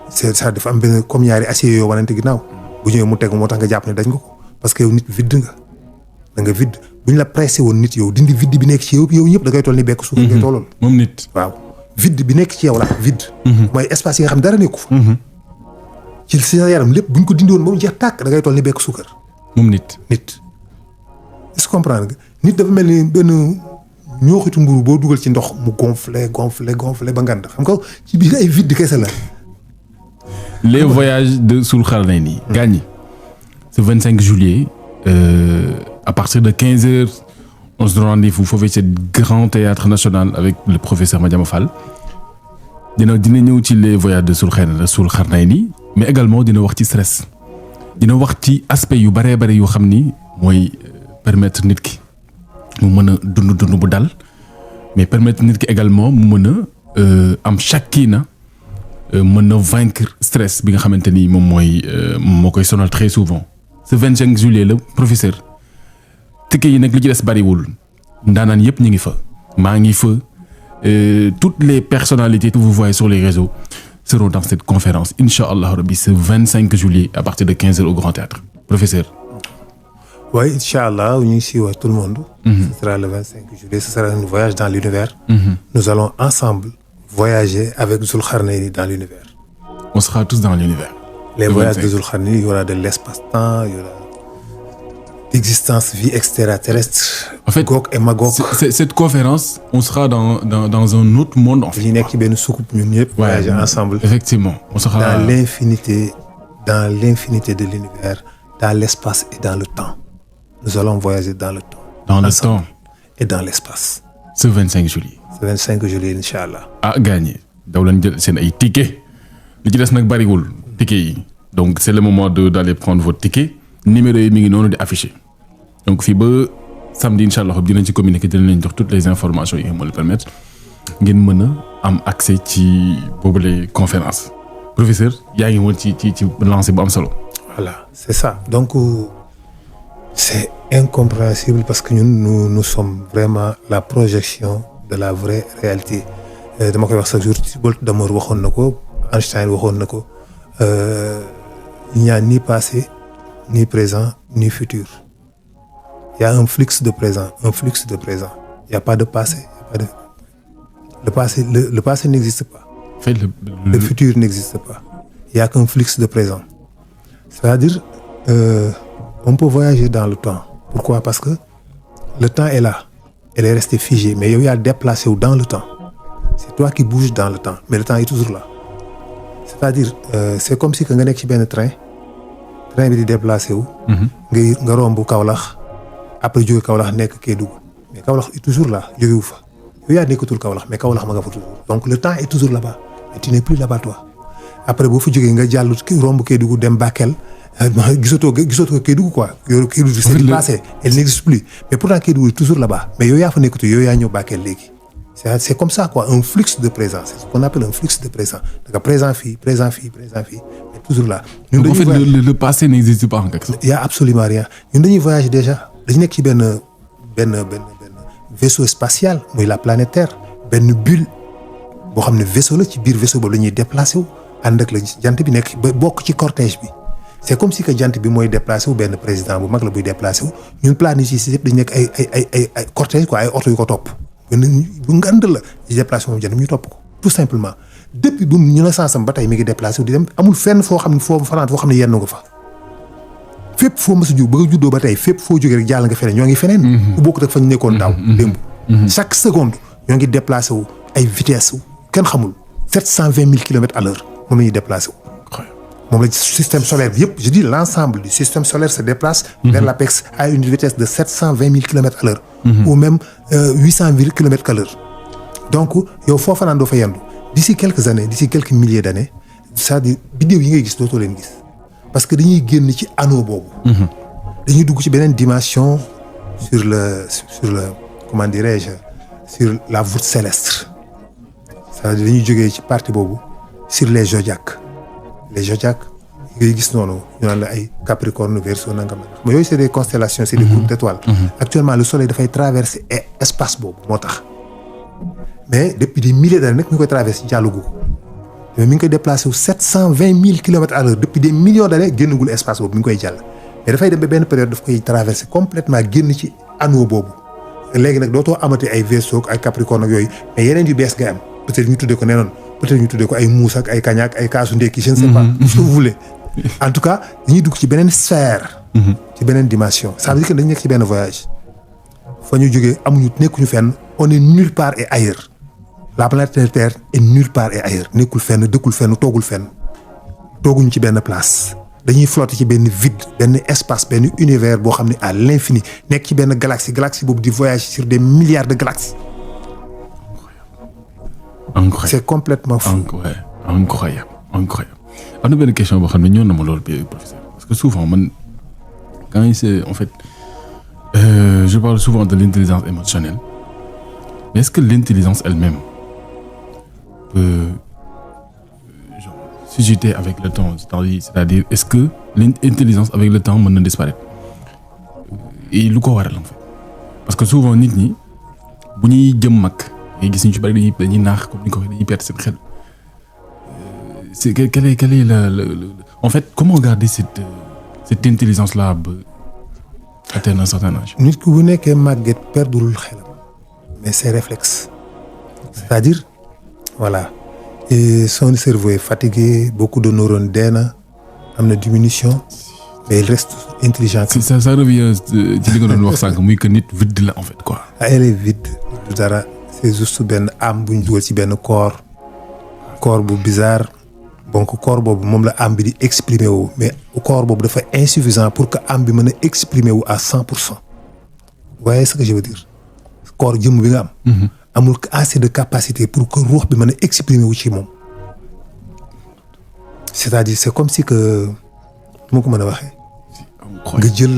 C'est ça dafa am benn comme ñaari acier yoo wanante ginnaaw. bu ñëwee mu tegu moo tax nga jàpp ne dañ nga ko parce que yow nit vide nga. da nga vide bu ñu la pressé woon nit yow dindi vide bi nekk ci yow ñëpp da ngay toll ni bekk suuf ngay tolloon. moom nit. waaw vide bi nekk ci yow la vide. mooy espace yi nga xam dara nekku fa. ci sa yaram lépp bu ñu ko dindi woon ba mu jeex tàkk da ngay toll ni bekk suukar. moom nit. est-ce que comprendre nga nit dafa mel ni benn ñooxitu mburu boo dugal ci ndox mu gonflé ba ngand xam nga ci biir ay vide kese la. les voyages de Sul Kharnayni. gaañ ce 25 juillet. À partir de 15h, on se donne rendez-vous foofee ci grand théâtre national avec le professeur Madiama Fall. dina ñëw ci les voyages de Sul Kharnayni mais également dina wax ci stress. dina wax ci aspect yu baree bari yoo xam ni mooy permettre nit ki mu mën a dund bu dal mais permettre nit ki également mu mën a am shakina mën na vaincre stress bi nga xamante ni moom moo koy sonal très souvent. ce 25 juillet la professeur ticket yi nag li ci des bariwul ndaanaan yëpp ñu ngi fa maa ngi fa toutes les personnalités que vous voyez sur les réseaux seront dans cette conférence inch'Allah rabbi ce 25 juillet à partir de 15h au Grand Théâtre professeur. Oui, Inch'Allah, nous ici, tout le monde. Ce sera le 25 juillet, ce sera un voyage dans l'univers. Nous allons ensemble voyager avec Zulkarnaini dans l'univers. On sera tous dans l'univers. Les voyages de Zulkarnaini, il y aura de l'espace-temps, il y aura l'existence, vie extraterrestre, en fait, Gog et Magog. Cette conférence, on sera dans un autre monde. En fait. Voyager ensemble. Effectivement. On sera dans l'infinité de l'univers, dans l'espace et dans le temps. Nous allons voyager dans le temps. Dans le temps. Et dans l'espace. Ce 25 juillet. Ce 25 juillet, Inch'Allah. À gagner. Daw lañ jël seen ay tickets. Li ci des nag bariwul tickets yi. Donc c'est le moment d'aller prendre votre ticket. Numéro yi mi ngi noonu di affiché. Donc fii ba samedi Inch'Allah dinañ ci communiquer dinañ leen jox toutes les informations yi moo la permettre ngeen mën a am accès ci boobule conférence. Professeur yaa ngi woon ci lancé bu am solo. Voilà, c'est ça. Donc c'est incompréhensible parce que nous sommes vraiment la projection de la vraie réalité. Dama koy wax chaque jour ci Bolt d'amour waxoon na ko Einstein waxoon na ko il n'y a ni passé ni présent ni futur. Il y a un flux de présent, un flux de présent. Il n'y a pas de passé, il y a pas de... Le passé n'existe pas. En fait, le futur n'existe pas. Il n'y a qu'un flux de présent. C'est-à-dire on peut voyager dans le temps. Pourquoi? Parce que le temps est là. Elle est restée figée. Mais il y a déplacé dans le temps. C'est toi qui bouges dans le temps. Mais le temps est toujours là. C'est-à-dire, c'est comme si tu es dans un train. Le train est déplacé. Tu rombu Kaolack. Après, tu es Kaolack, Kédougou. Mais Kaolack est toujours là. Tu es où? Il y a des Kaolack. Mais Kaolack est toujours. Donc le temps est toujours là-bas. Mais tu n'es plus là-bas, toi. Après, si tu es rombu Kédougou, dem Bakel. Gisotoo Kédougou quoi. Kédougou c'est du passé, elle n'existe plus. Mais pourtant Kédougou est toujours là-bas. Mais yow yaa fa nekk yow yaa ñëw Bakel léegi. C'est comme ça quoi, un flux de présent. C'est ce qu'on appelle un flux de présent. Donc présent fii, mais toujours là. Donc en fait le passé n'existe pas en quelque sorte. Il y a absolument rien. Ñun dañuy voyager déjà. Dañu nekk ci benn vaisseau spatial mooy la planète Terre. Benn bulle boo xam ne vaisseau la ci biir vaisseau boobu la ñuy déplacé wu ànd ak la jant bi nekk ba bokk ci cortège bi. C'est comme si que jant bi mooy déplacé wu benn président bu mag la buy déplacé wu ñun planètes yi yëpp dañu nekk ay cortège quoi ay oto yu ko topp bu ngand la di déplacé moom jant ñu topp ko tout simplement depuis bu ñu la sansam ba tey mi ngi déplacé wu di dem amul fenn foo xam ne foofu fanaan foo xam ne yenn nga fa fépp foo mës a jóg ba nga juddoo ba tey fépp foo jógee rek jàll nga feneen ñoo ngi feneen bu bokkut ak fa ñu nekkoon daaw démb chaque seconde ñoo ngi déplacé wu ay vitesse wu kenn xamul 720 000 kilomètres à l'heure moom la ñuy déplacé wu moom la système solaire bi yëpp je dis l'ensemble du système solaire se déplace vers l'apex à une vitesse de 720 000 kilomètres à l'heure ou même 800 000 kilomètres à l'heure donc yow foo fanaan doo fa yendu d'ici quelques années d'ici quelques milliers d'années c'est-à-dire bidéew yi ngay gis dootoo leen gis parce que dañuy génn ci anneau boobu dañuy dugg ci beneen dimension sur le comment dirais-je sur la voûte céleste c'est-à-dire dañuy jógee ci partie boobu sur les zodiaques ngay gis noonu ñu naan la ay Capricorne Verseau nangam mais yooyu c'est des constellations c'est des groupes d'étoiles actuellement le soleil dafay traverser espace boobu moo tax mais depuis des milliers d'années nag ñu koy traverser jàllagu ko mais mi ngi koy déplacé wu 720 000 kilomètres à l'heure depuis des millions d'années génnagul espace boobu mi ngi koy jàll mais dafay dem ba benn période daf koy traverser complètement génn ci anneau boobu léegi nag dootoo amati ay Verseau ay Capricorne ak yooyu mais yeneen yu bees ngay am peut-être ñu tuddee ko nee noonu peut-être ñu tuddee ko ay muus ak ay kañaak ay kaasu ndekki je ne sais pas ce que vous voulez en tout cas dañuy dugg ci beneen sphère ci beneen dimension ça veut dire que dañu nekk ci benn voyage fa ñu jógee amuñu nekkuñu fenn on est nulle part et ailleurs la planète Terre est nulle part et ailleurs nekkul fenn dëkkul fenn toogul fenn tooguñu ci benn place dañuy flotter ci benn vide benn espace benn univers boo xam ne à l'infini nekk ci benn galaxie boobu di voyage sur des milliards de galaxies. Incroyable. C'est complètement fou. Incroyable. Am na benn question boo xam ne ñëw na ma loolu professeur parce que souvent man quand c'est en fait je parle souvent de l'intelligence émotionnelle mais est-ce que l'intelligence elle-même peut susciter avec le temps, c'est-à-dire est-ce que l'intelligence avec le temps mën na disparaître et lu ko waral en fait parce que souvent nit ñi bu ñuy jëm mag ngay gis ñu ci bari dañuy naax comme ni ko waxee dañuy perdre seen xel c'est quel est en fait comment garder cette intelligence là ba atteindre un certain âge. nit ku bu nekkee màgget perdul xelam mais ses réflexes c'est-à-dire voilà et son cerveau est fatigué beaucoup de neurones dee na am na diminution mais il reste intelligent. ça revient ci li nga doon wax sànq muy que nit vide la en fait quoi. elle est vide du dara c'est juste benn âme bu ñu dugal ci benn corps bu bizarre donc corps boobu moom la âme bi di exprimer wu mais corps boobu dafa insuffisant pour que âme bi mën a exprimer wu à 100%. vous voyez ce que je veux dire corps jëmm bi nga am. amul assez de capacité pour que ruux bi mën a exprimer wu ci moom. c'est-à-dire c'est comme si que nu ma ko mën a waxee. nga jël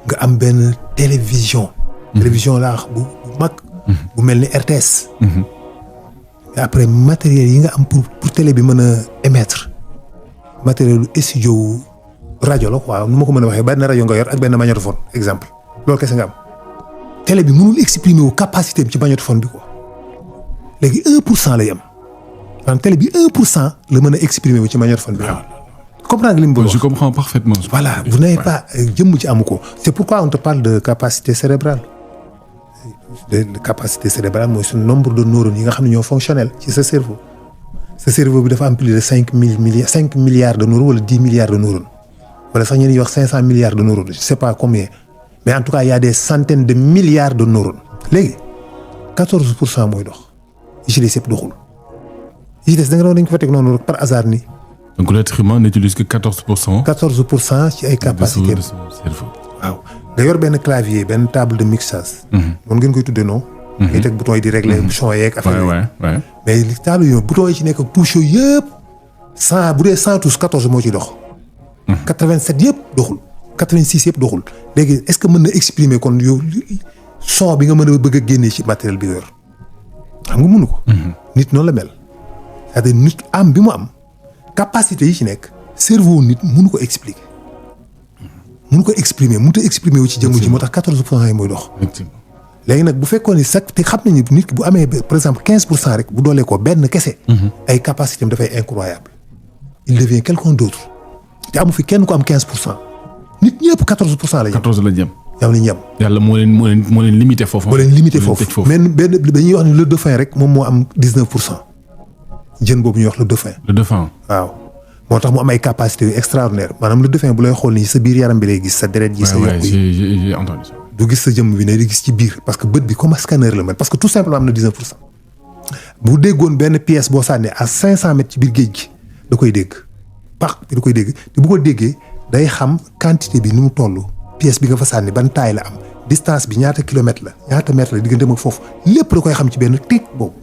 nga am benn télévision. télévision laa wax bu mag. bu mel ni RTS. et après matériel yi nga am pour télé bi mën a émettre matériel studio wu rajo la quoi nu ma ko mën a waxee benn rajo nga yor ak benn magnétophone exemple loolu kese nga am. télé bi mënul exprimer wu capacité bi ci magnétophone bi quoi léegi 1% lay am maanaam télé bi 1% la mën a exprimer wu ci magnétophone bi am. comprendre nga li mu bëgg wax. Je comprends parfaitement. Voilà vous n'avez pas jëmm ci amu ko c'est pourquoi on te parle de capacité cérébrale. de capacité cérébrale mooy su nombre de neurones yi nga xam ne ñoo fonctionnel ci sa cerveau. sa cerveau bi dafa am plus de 5 milliards de neurones wala 10 milliards de neurones wala sax ñeneen ñuy wax 500 milliards de neurones je sais pas combien mais en tout cas il y a des centaines de milliards de neurones. léegi 14% mooy dox yi ci des yëpp doxul yi ci des da nga doon dañ ko fa teg noonu rek par hasard nii. donc l'être humain n'utilise que 14%. 14% ci ay capacités. de son cerveau. waaw nga yor benn clavier benn table de mixage. moom ngeen koy tuddee non. ngay teg bouton yi di régler son yeeg affaire yi. mais li table yi bouton yi ci nekk touche yooyu yëpp 100 bu dee 100 touches 14 moo ciy dox. 87 yëpp doxul. 86 yëpp doxul léegi est-ce que mën na exprimer kon yow son bi nga mën a bëgg a génnee ci matériel bi nga yor xam nga mënu ko. nit noonu la mel c'est-à-dire nit am bi mu am capacité yi ci nekk cerveau nit mënu ko expliquer. mënu ko exprimer mënut a exprimer wu ci jëmm ji moo tax 14% yi mooy dox. léegi nag bu fekkoon ni sax te xam nañu nit ki bu amee par exemple 15% rek bu doolee ko benn kese. ay capacité am dafay incroyable. il devient quelqu'un d'autre te amu fi kenn ko am 15%. nit ñëpp 14% la ñu. 14 la ñu am. yow la ñu am. yàlla moo leen limité foofu. moo leen limité foofu mais benn dañuy wax ni le dauphin rek moom moo am 19%. jën boobu ñuy wax le dauphin. le dauphin. waaw moo tax mu am ay capacités yu extraordinaire maanaam le dauphin bu lay xool nii sa biir yaram bi lay gis sa deret ji sa yokk yi j'ai entendu ça. du gis sa jëmm bi ne di gis ci biir parce que bët bi comme scanner la mel parce que tout simplement am na 19%. bu déggoon benn pièce boo sànnee à 500 mètres ci biir géej gi da koy dégg pax bi da koy dégg te bu ko déggee day xam quantité bi ni mu toll pièce bi nga fa sànni ban taille la am distance bi ñaata kilomètres la ñaata mètres la diggante ak foofu lépp da koy xam ci benn tic boobu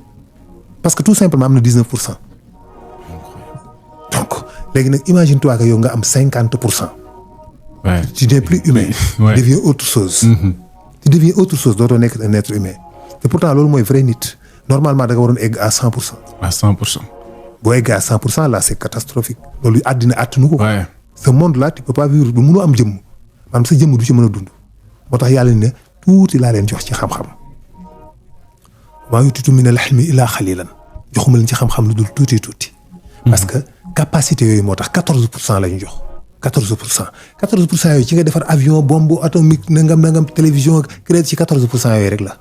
parce que tout simplement am na 19%. donc léegi nag imagine toi que yow nga am 50%. Ouais. Tu n'es plus humain. Ouais. Tu deviens autre chose. Tu deviens autre chose dootoo nekk un être humain. te pourtant loolu mooy vrai nit normalement da nga waroon egg à 100%. à 100%. boo eggee à 100% là c'est catastrophique. loolu àddina attanu ko. Ouais. ce monde là tu peux pas vivre du mënoo am jëmm maanaam sa jëmm du ci mën a dund. moo tax yàlla ne tuuti laa leen jox ci xam-xam. maa utiitu mina l-ilmi illaa xaliilan joxuma leen ci xam-xam lu dul tuuti. parce que capacité yooyu moo tax 14% la ñu jox. 14% yooyu ci nga defar avion bombe atomique nangam télévision créé ci 14% yooyu rek la.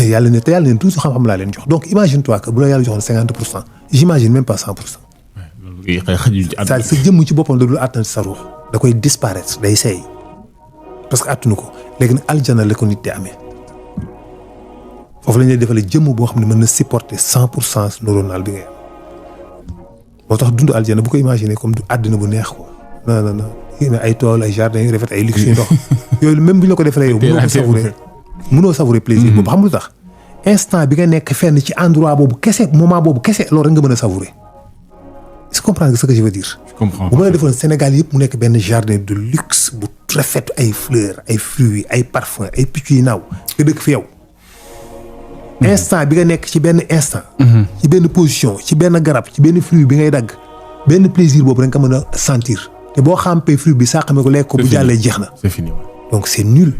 yàlla ne tuuti xam-xam laa leen jox donc imagine toi que bu la yàlla joxoon 50% j'imagine même pas 100%. sa jëmm ci boppam da dul àttan sa ruux da koy disparaître day seey parce que àttanu ko léegi nag aljana la ko nit di amee foofu la ñuy defalee jëmm boo xam ne mën na supporter 100% neuronal bi ngay am moo tax dund aljana bu ko imaginer comme du àddina bu neex ko non ay tool ay jardin yu rafet ay luxe yu ndox yooyu même bu ñu la ko defalee yow mënoo savourer plaisir boobu xam lu tax instant bi nga nekk fenn ci endroit boobu kese moment boobu kese loolu rek nga mën a savourer. est-ce que comprendre ce que je veux dire. je comprends bu ma la defoon Sénégal yëpp mu nekk benn jardin de luxe bu rafet ay fleurs ay fruits ay parfums ay picc yu naaw nga dëkk fi yow instant bi nga nekk ci benn instant. ci benn position ci benn garab ci benn fruit bi ngay dagg benn plaisir boobu rek nga mën a sentir te boo xampee fruit bi sàqame ko lekk ko bu jàllee jeex na. c'est fini. donc c'est nul.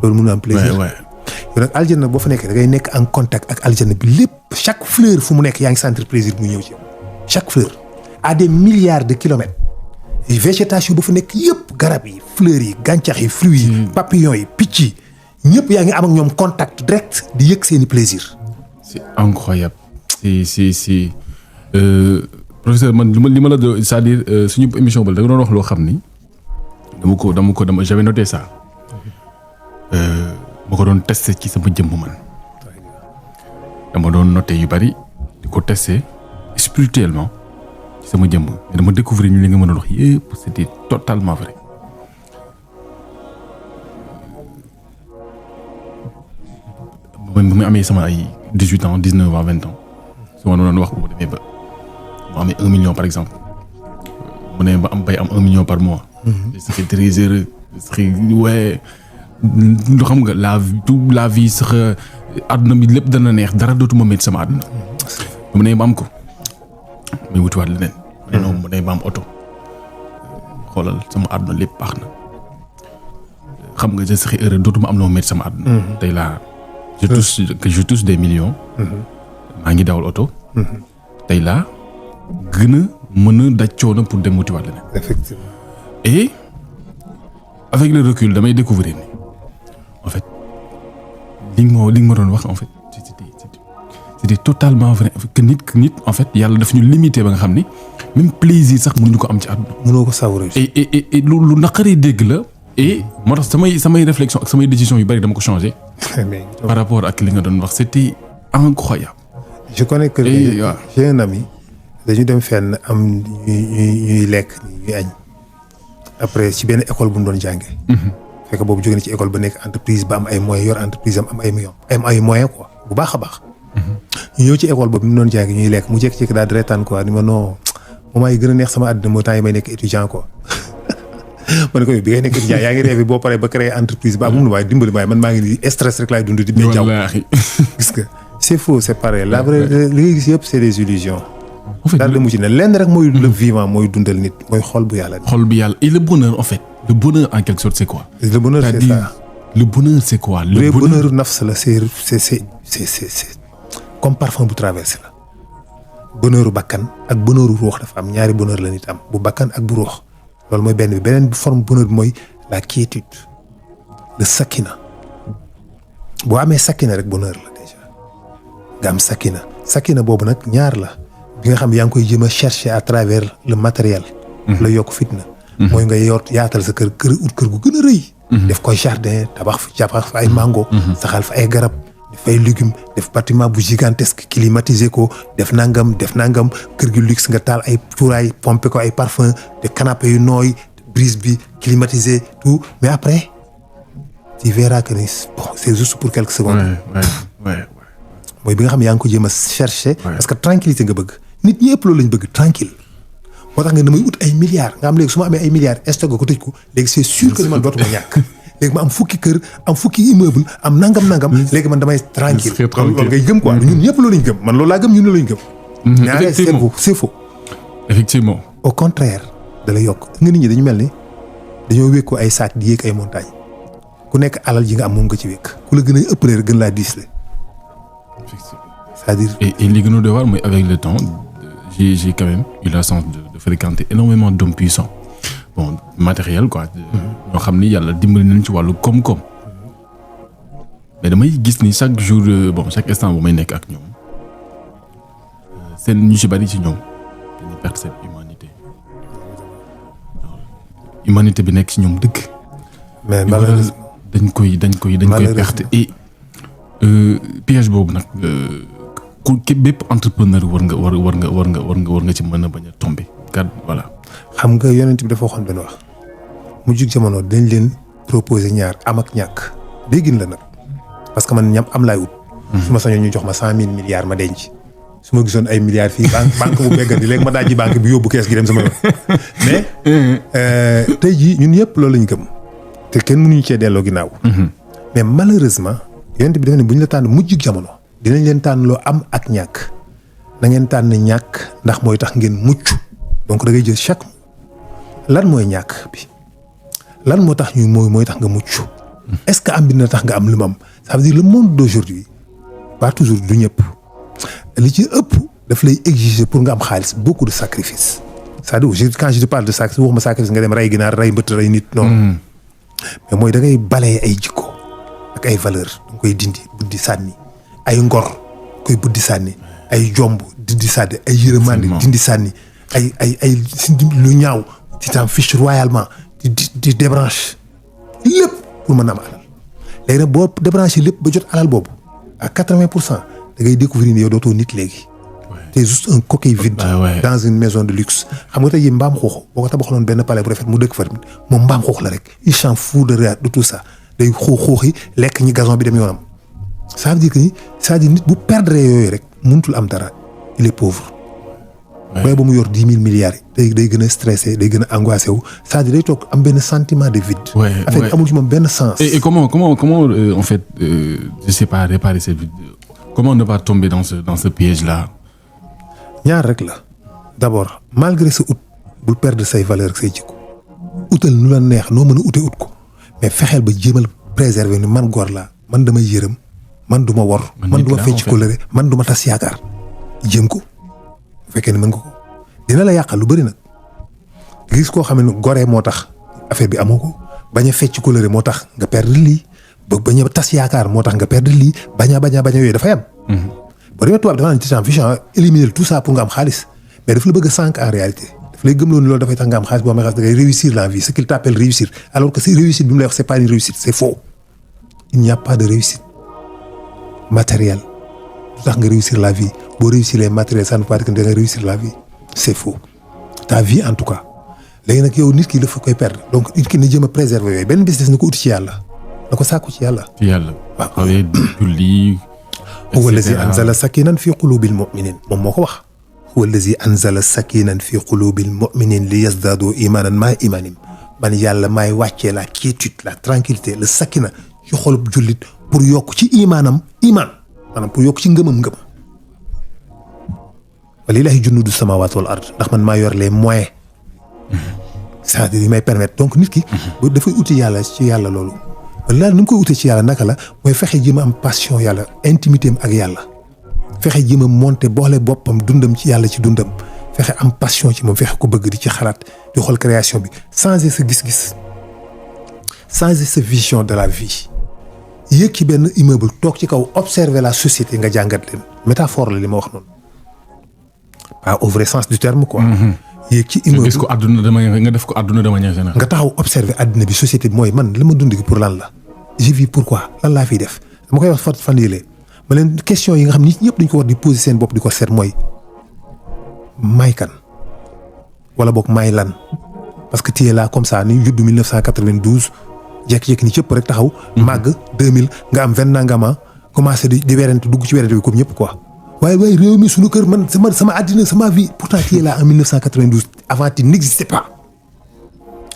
loolu mën na am plaisir. yow nag aljana boo fa nekkee da ngay nekk en contact ak aljana bi lépp chaque fleur fu mu nekk yaa ngi sentir plaisir mu ñëw ci yow chaque fleur à des milliards de kilomètres végétation ba fa nekk yëpp garab yi fleurs yi gàncax yi fruits yi papillons yi picc yi ñëpp yaa ngi am ak ñoom contact direct di yëg seeni plaisir. c'est incroyable. c'est professeur man li ma la c'est-à-dire suñu émission ba da nga doon wax loo xam ni dama j'avais noté ça. ma ko doon testé ci sama jëmm man dama doon noté yu bari di ko testé spirituellement ci sama jëmm mais dama découvrir ni li nga mën a wax yëpp c'était totalement vrai. ba mu amee sama ay 18 ans 19 ans 20 ans su ma doon wax bu ma demee ba mu amee 1 million par exemple mu ne ba am bay am 1 million par mois. je serais très heureux je serais lu xam nga la vie sax àdduna bi lépp dana neex dara dootuma métti sama àdduna. mu ne ba am ko muy wutiwaat leneen. mu ne ba am oto xoolal sama àdduna lépp baax na xam nga je serais heureux dootuma am loo métti sama àdduna. tey laa je touche des millions. maa ngi dawal oto. tey laa gën a mën a daj coono pour dem wutiwaat leneen. effectivement. et avec le recul damay découvrir ni en fait li nga ma doon wax en fait c'était totalement vrai que nit en fait yàlla daf ñu limité ba nga xam ni même plaisir sax mënuñu ko am ci àdduna. mënoo ko savourer. et lu naqaree dégg la. et moo tax samay réflexion ak samay décision yu bari dama ko changé. par rapport ak li nga doon wax c'était incroyable. je connais que j'ai un ami dañu dem fenn am ñuy lekk ñuy añ après ci benn école bu mu doon jàngee. fekk boobu jóge na ci école ba nekk entreprise ba am ay moyens yor entreprise am ay millions am ay moyens quoi bu baax a baax. ñu ñëw ci école boobu mu doon jàngee ñuy lekk mu jékki-jékki daal di reetaan quoi ni ma non moment yi gën a neex sama àddina moo temps yi may nekk étudiant quoi. ma ne ko bi ngay nekk étudiant yaa ngi rêvé boo paree ba créer entreprise ba amul waaye dimbali waaye man maa ngi nii stress rek laay dund di. wallaahi gis nga c'est faux c'est pareil la vraie li ngay gis yëpp c'est des illusions. en fait daal la mu ci ne lenn rek mooy le vivant mooy dundal nit mooy xol bu yàlla. xol bu yàlla et le bonheur en fait le bonheur en quelque sorte c'est quoi. le bonheur c'est ça. le bonheur c'est quoi. le bonheur nafs la c'est comme parfum bu traversé la. bonheuru bakkan ak bonheuru ruux dafa am ñaari bonheur la nit am bu bakkan ak bu ruux loolu mooy benn bi beneen forme bonheur bi mooy la quiétude le sakina boo amee sakina rek bonheur la déjà nga am sakina boobu nag ñaar la bi nga xam yaa ngi koy jéem a chercher à travers le matériel. la yokk fitna. mooy nga yaatal sa kër gu gën a rëy. def koy jardin tabax fa ay mango. saxal fa ay garab def ay légumes def bâtiment bu gigantesque climatisé ko def nangam kër gi luxe nga taal ay cuuraay pomper ko ay parfum de canapé yu nooy brise bi climatisé tout mais après tu verras que bon c'est juste pour quelques secondes. ouais. mooy bi nga xam yaa ngi ko jéem a chercher. parce que tranquillité nga bëgg nit ñi ëpp loolu lañ bëgg tranquille moo tax nga damay ut ay milliards nga am léegi su ma amee ay milliards stocké ko tëj ko léegi c'est sûr que man dootuma ñàkk léegi ma am fukki kër am fukki immeuble am nangam léegi man damay tranquille loolu ngay gëm quoi ñun ñëpp loolu lañ gëm man loolu laa gëm ñun loolu lañ gëm. effectivement c'est faux. effectivement. au contraire da lay yokk nga nit ñi dañu mel ni dañoo wékku ay saak di yéeg ay montagnes ku nekk alal ji nga am moom nga ci wékk ku la gën a ëppale rek gën laa diisle. c'est-à-dire. et li gën a doy waar mooy avec le temps j'ai quand même eu la chance de fréquenter énormément d'hommes puissants bon matériel quoi. ñoo xam ni yàlla dimbali nañ ci wàllu koom-koom. mais damay gis ni chaque jour chaque instant bu may nekk ak ñoom seen ñu ci bari ci ñoom dañuy perdre seen humanité bi nekk ci ñoom dëgg. mais malheureusement dañ koy perte et piège boobu nag. ku bépp entrepreneur war nga ci mën a bañ a tomber kat voilà. xam nga yonent bi dafa waxoon benn wax mu jug jamono dañ leen proposer ñaar am ak ñàkk déggin la nag parce que man ñam am laay ut. su ma sañoon ñu jox ma 100 000 milliards ma denc su ma gisoon ay milliards fii banque bu beggal di léegi ma dajji banque bi yóbbu kees gi dem sama yoon mais tey jii ñun yëpp loolu lañ gëm te kenn mënuñu cee delloo ginnaaw. mais malheureusement yonent bi dafa ne bu ñu la tànn mujj jamono dinañ leen tànn loo am ak ñàkk na ngeen tànn ñàkk ndax mooy tax ngeen mucc donc da ngay jël chaque lan mooy ñàkk bi lan moo tax ñu mooy tax nga mucc est-ce que am bi na tax nga am lu mu am ça veut dire le monde d'aujourd'hui pas toujours du ñëpp li ci ëpp daf lay exiger pour nga am xaalis beaucoup de sacrifices c'est-à-dire quand je te parle de sacrifice waxuma sacrifice nga dem rey ginaar rey mbëtt rey nit non mais mooy da ngay balayer ay jikko ak ay valeurs da nga koy dindi buddi sànni ay ngor koy buddi sànni ay jomb dindi sànni ay yërëmande dindi sànni ay lu ñaaw di t'en fiche royalement di débranche lépp pour mën a am alal léegi nag boo débranché lépp ba jot alal boobu à 80% da ngay découvrir ni yow dootoo nit léegi t'es juste un coquille vide dans une maison de luxe xam nga tey jii mbaam xuux boo ko tabaxaloon benn palais bu rafet mu dëkk fa moom mbaam xuux la rek il s'en fout de tout ça day xuux yi lekk ñi gazon bi dem yoonam ça veut dire que ni c'est-à-dire nit bu perdre yooyu rek mënutul am dara il est pauvre waaye ba mu yor 10 000 milliards yi day gën a stressé day gën a angoissé wu c'est-à-dire day toog am benn sentiment de vide affaire bi amul ci moom benn sens et comment en fait je sais pas réparer cette vide comment ne pas tomber dans ce piège là ñaar rek la d'abord malgré sa ut bul perdre say valeurs ak say jikko utal nu la neex noo mën a ute ut ko mais fexeel ba jéemal préserver ni man góor laa man damay yërëm man du ma wor man du ma fecc colère man du ma tas yaakaar jéem ko bu fekkee ne mën nga ko dina la yàqal lu bëri nag gis koo xam ne goree moo tax affaire bi amoo ko bañ a fecc colère moo tax nga perdre lii ba bañ a tas yaakaar moo tax nga perdre lii bañ a yooyu dafay am boo demee tubaab dafa naan ci fichant éliminer tout ça pour nga am xaalis mais daf la bëgg a sànq en réalité daf lay gëmloo ni loolu dafay tax nga am xaalis boo xam ne da ngay réussir la vie ce qu'il t'appelle réussir alors que si réussite bi mu lay wax c'est pas une réussite c'est faux il n'y a pas de réussite matérielle lu tax nga réussir la vie boo réussir les matériels ça ne veut pas dire que da nga réussir la vie c'est faux ta vie en tout cas léegi nag yow nit ki dafa koy perdre donc nit ki na jéem a préserver yooyu benn bis des na ko uti ci yàlla na ko sàkku ci yàlla waaw julli huwa allazi anzala sakinan fi qulubil mu'minin moom moo ko wax huwa allazi anzala sakinan fi qulubil mu'minin li yazdadu imanan ma imanim man yàlla maay wàccee la quiétude la tranquillité le sakina ci xolub jullit pour yokk ci iman maanaam pour yokk ci ngëmam walillahi junudu samawati wal ard ndax man maa yor les moyens c'est-à-dire yi may permettre donc nit ki dafay uti yàlla ci yàlla loolu laal ni mu koy utee ci yàlla naka la mooy fexe ji ma am passion yàlla intimité am ak yàlla fexe ji ma monter boole boppam dundam ci yàlla ci dundam fexe am passion ci moom fexe ko bëgg di ci xalaat di xool création bi changer sa gis-gis changer sa vision de la vie yéeg ci benn immeuble toog ci kaw observer la société nga jàngat leen métaphore la li ma wax noonu pas au vrai sens du terme quoi. yéeg ci immeuble gis ko àdduna nga def ko àdduna de manière générale. nga taxaw observer àdduna bi société bi mooy man li ma dund gi pour lan la. je vis pourquoi lan laa fiy def dama koy wax fan yële ma leen question yi nga xam nit ñëpp dañ ko war di poser seen bopp di ko seet mooy may kan wala boog may lan parce que téye laa comme ça ni juddu 1992 jékki-jékki ni cëpp rek taxaw. màgg 2000 nga am 20 nangama commencé di werante dugg ci werante bi comme ñëpp quoi. waaye réew mi suñu kër man sama àddina sama vie pourtant téye laa en 1992 avant il n'existait pas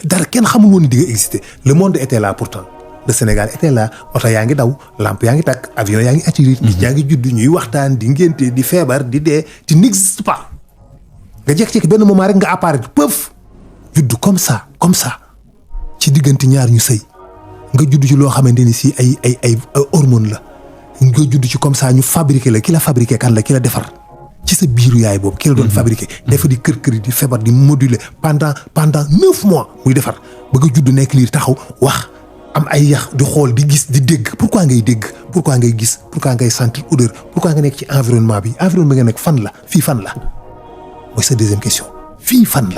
dara kenn xamul woon ni di nga exister le monde était là pourtant. le Sénégal était là oto yaa ngi daw lampe yaa ngi tàkk avion yaa ngi atterrir nit yaa ngi judd ñuy waxtaan di ngénte di feebar di dee tu n'existes pas nga jékki-jékki benn moment rek nga apparaître pëf judd comme ça ci diggante ñaar ñu sëy nga judd ci loo xamante ni si ay hormones la nga judd ci comme ça ñu fabriqué la ki la fabriqué kan la ki la defar ci sa biiru yaay boobu ki la doon fabriqué dafa di kër di feebar di moduler pendant 9 mois muy defar ba nga judd nekk lii taxaw wax am ay yax di xool di gis di dégg pourquoi ngay dégg pourquoi ngay gis pourquoi ngay sentir odeur pourquoi nga nekk ci environnement bi nga nekk fan la fii fan la mooy sa deuxième question fii fan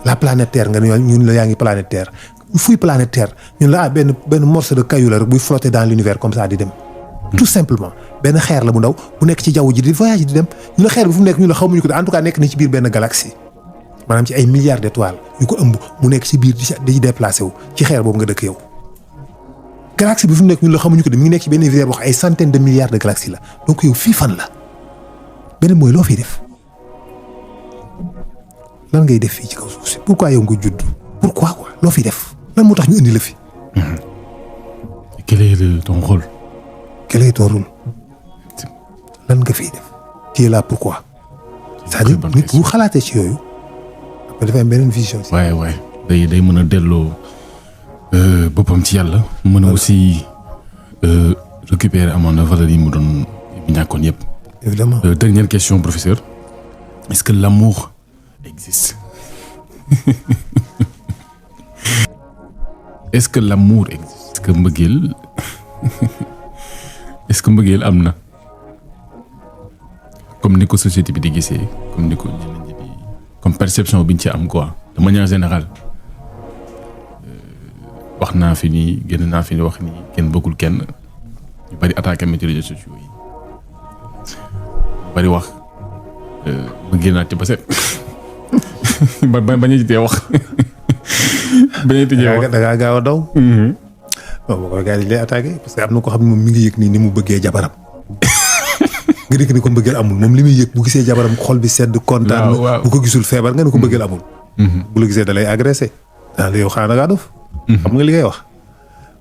la planète Terre nga ne ñun la yaa ngi planète Terre fuy planète Terre ñun la benn morceau de caillou la rek buy flotter dans l'univers comme ça di dem tout simplement benn xeer la bu ndaw bu nekk ci jaww ji di voyage di dem ñu la xeer bi fu mu nekk ñu la xamuñu ko en tout cas nekk na ci biir benn galaxie maanaam ci ay milliards d'étoiles yu ko ëmb mu nekk ci biir di déplacé wu ci xeer boobu nga dëkk yow galaxie bi fu mu nekk ñun la xamuñu ko de mi ngi nekk ci benn univers wax ay centaines de milliards de galaxies la donc yow fii fan la beneen mooy loo fiy def lan ngay def fii ci kaw suuf si pourquoi yow nga judd pourquoi quoi loo fiy def lan moo tax ñu indi la fi. Quel est ton rôle? Quel est ton rôle? lan nga fiy def tu es là pourquoi c'est-à-dire nit bu xalaatee ci yooyu après dafay am beneen vision si waaye day mën a delloo boppam ci yàlla mën a aussi récupérer amoon na valeur yi mu doon ñàkkoon yëpp. évidemment dernière question professeur est-ce que l'amour existe est-ce que l'amour existe est-ce que mbëggeel am na comme ni ko société bi di gisee comme ni ko ñeneen ñi di comme perception bi ñu ci am quoi de manière générale wax naa fi nii génn naa fi ni wax ni kenn bëggul kenn ñu bari attaqué ma ci réseaux sociaux yi bari wax ma génnaat ci ba set bañ a jitee wax bañ a tëjee wax da ngaa gaaw a daw non boo ko gars yi lay attaqué parce que am na ko xam ne moom mi ngi yëg nii ni mu bëggee jabaram nga dikk ni ko mbëggeel amul moom li muy yëg bu gisee jabaram xol bi sedd kontaan na bu ko gisul feebar nga ne ko mbëggeel amul bu la gisee da lay agressé daan la yow xanaa da ngaa dof xam nga li ngay wax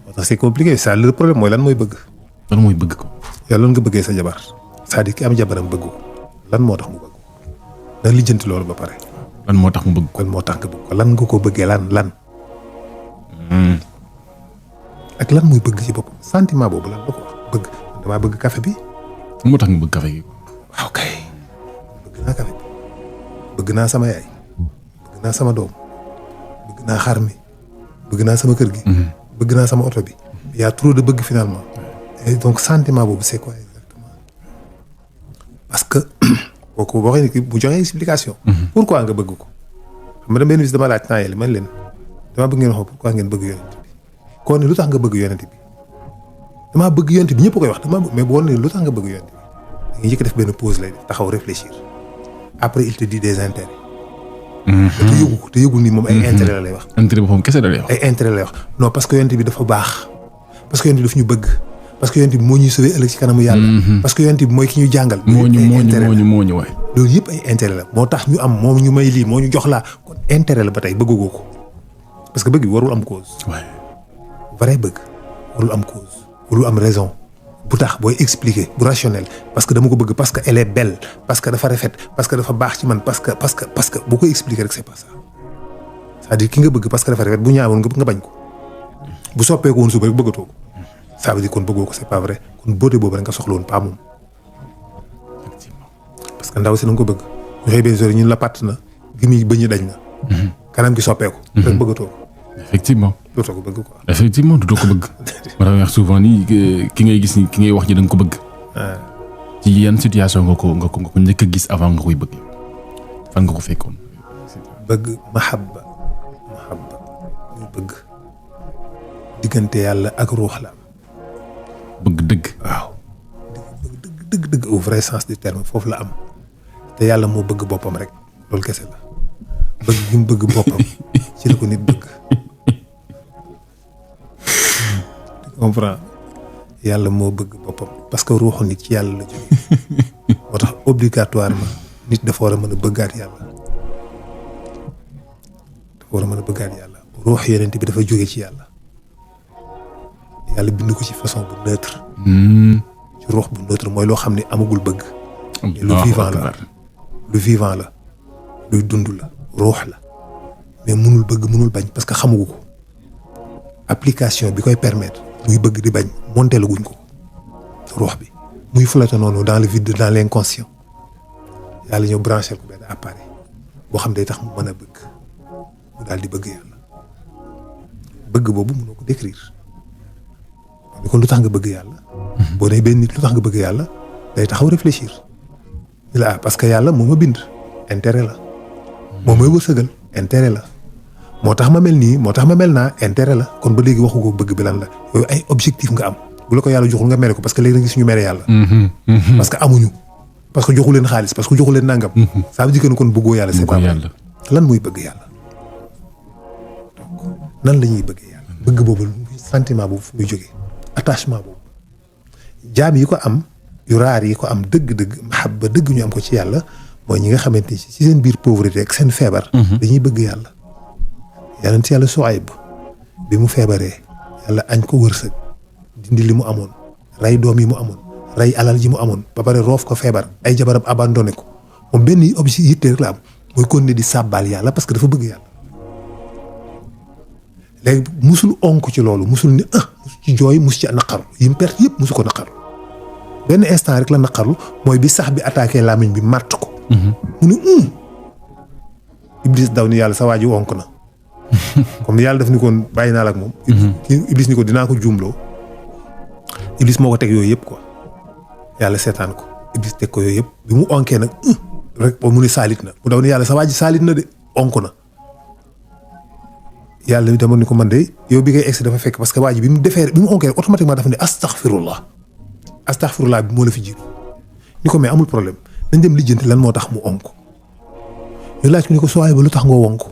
moo tax c'est compliqué ça le problème mooy lan mooy bëgg ko yow lan nga bëggee sa jabar c'est-à-dire ki am jabaram bëgg ko lan moo tax mu bëgg ko da lijjanti loolu ba pare lan moo tax mu bëgg ko lan moo tax nga bëgg ko lan nga ko bëggee lan ak lan muy bëgg ci boppam sentiment boobu lan la ko wax bëgg damaa bëgg café bi moo tax nga bëgg café gi waaw kay bëgg naa café bi bëgg naa sama yaay bëgg naa sama doom bëgg naa xar mi bëgg naa sama kër gi bëgg naa sama oto bi y a trop de bëgg finalement et donc sentiment boobu c'est quoi exactement parce que boo ko waxee ni bu joxee explication pourquoi nga bëgg ko xam nga benn bis dama laaj temps yële man leen dama bëgg ngeen wax pourquoi ngeen bëgg yonent bi kon ne lu tax nga bëgg yonent bi damaa bëgg yonent bi ñëpp koy wax dama mais boo ne lu tax nga bëgg yonent bi da ngay yëkk def benn pause lay def taxaw réfléchir après il te dit des intérêts te yëgu ko te yëgul ni moom ay intérêt la lay wax intérêt boobu kese la lay wax ay intérêt lay wax non parce que yonent bi dafa baax parce que yonent bi daf ñu bëgg parce que yonent bi moo ñuy sauver ëllëg ci kanamu yàlla parce que yonent bi mooy ki ñu jàngal moo ñu waay loolu yëpp ay intérêt la moo tax ñu am moom ñu may lii moo ñu jox laa kon intérêt la ba tey bëggagoo ko parce que bëgg bi warul am cause vrai bëgg warul am cause warul am raison bu tax booy expliquer bu rationnel parce que dama ko bëgg parce que elle est belle parce que dafa rafet parce que dafa baax ci man parce que boo koy expliquer rek c'est pas ça c'est-à-dire ki nga bëgg parce que dafa rafet bu ñaawoon nga bañ ko bu soppeeku woon suba rek bëggatoo ko ça veut dire kon bëggoo ko c'est pas vrai kon beauté boobu rek nga soxla woon pas moom parce que ndaw si na nga ko bëgg ñu xëy benn jour ñun la pàtt na gi muy bëñ dañ na kanam gi soppeeku rek bëggatoo ko effectivement dootoo ko bëgg quoi effectivement dootoo ko bëgg ma da wax souvent ni ki ngay gis ni ki ngay wax ji da nga ko bëgg ci yan situation nga ko njëkk a gis avant nga koy bëgg fan nga ko fekkoon bëgg mahabba ñu bëgg diggante yàlla ak ruux la bëgg dëgg waaw dëgg au vrai sens du terme foofu la am te yàlla moo bëgg boppam rek loolu kese la bëgg gi mu bëgg boppam ci la ko nit bëgg tu comprends yàlla moo bëgg boppam parce que ruuxu nit ci yàlla la jógee moo tax obligatoirement nit dafa war a mën a bëggaat yàlla ruux yeneen bi dafa jóge ci yàlla bind ko ci façon bu neutre ci ruux bu neutre mooy loo xam ne amagul bëgg lu vivant la luy dund la ruux la mais mënul bëgg mënul bañ parce que xamagu ko application bi koy permettre muy bëgg di bañ monté la guñ ko ruux bi muy flotter noonu dans le vide dans l'inconscient yàlla ñëw branché ko benn appareil boo xam ne day tax mu mën a bëgg mu daal di bëgg yàlla bëgg boobu mënoo ko décrire kon lu tax nga bëgg yàlla boo nee benn nit lu tax nga bëgg yàlla day taxaw réfléchir la parce que yàlla moo ma bind intérêt la moo may wërsëgal intérêt la moo tax ma mel nii moo tax ma mel naa intérêt la kon ba léegi waxu ko bëgg bi lan la yooyu ay objectif nga am bu la ko yàlla joxul nga mere ko parce que léegi da nga gis ñu mere yàlla parce que amuñu parce que joxu leen xaalis parce que joxu leen nangam ça veut dire que kon bëggoo yàlla c'est pas vrai lan muy bëgg yàlla donc nan la ñuy bëggee yàlla bëgg boobu sentiment boobu fu muy jógee attachement boobu jaam yi ko am yu raar yi ko am dëgg-dëgg mahabba dëgg ñu am ko ci yàlla mooy ñi nga xamante ni ci seen biir pauvreté ak seen feebar dañuy bëgg yàlla yonent yàlla Suayb bi mu feebaree yàlla añ ko wërsëg dindi li mu amoon rey doom yi mu amoon rey alal ji mu amoon ba pare roof ko feebar ay jabaram abandonné ko moom benn objet yitte rek la am mooy continuer di sàbbaal yàlla parce que dafa bëgg yàlla. léegi musul onk ci loolu musul ni musu ci jooy musu ci naqarlu yi mu perte yëpp musu ko naqarlu benn instant rek la naqarlu mooy bi sax bi attaqué làmmiñ bi màtt ko. mu ne Iblis daw ni yàlla sa waa ji onk na comme yàlla daf ni koon bàyyi naa la ak moom. Iblis ni ko dinaa ko juumloo. Iblis moo ko teg yooyu yëpp quoi yàlla seetaan ko Iblis teg ko yooyu yëpp bi mu onkee nag rek ba mu ne saalit na mu daw ni yàlla sa waa ji saalit na de onk na. yàlla dama ni ko man de yow bi ngay egsi dafa fekk parce que waa ji bi mu onkee rek automatiquement dafa ne astaghfirullah bi moo la fi jiitu ni ko mais amul problème nañ dem lijjanti lan moo tax mu onk ñu laaj ko ni ko soo waay ba lu tax nga wonk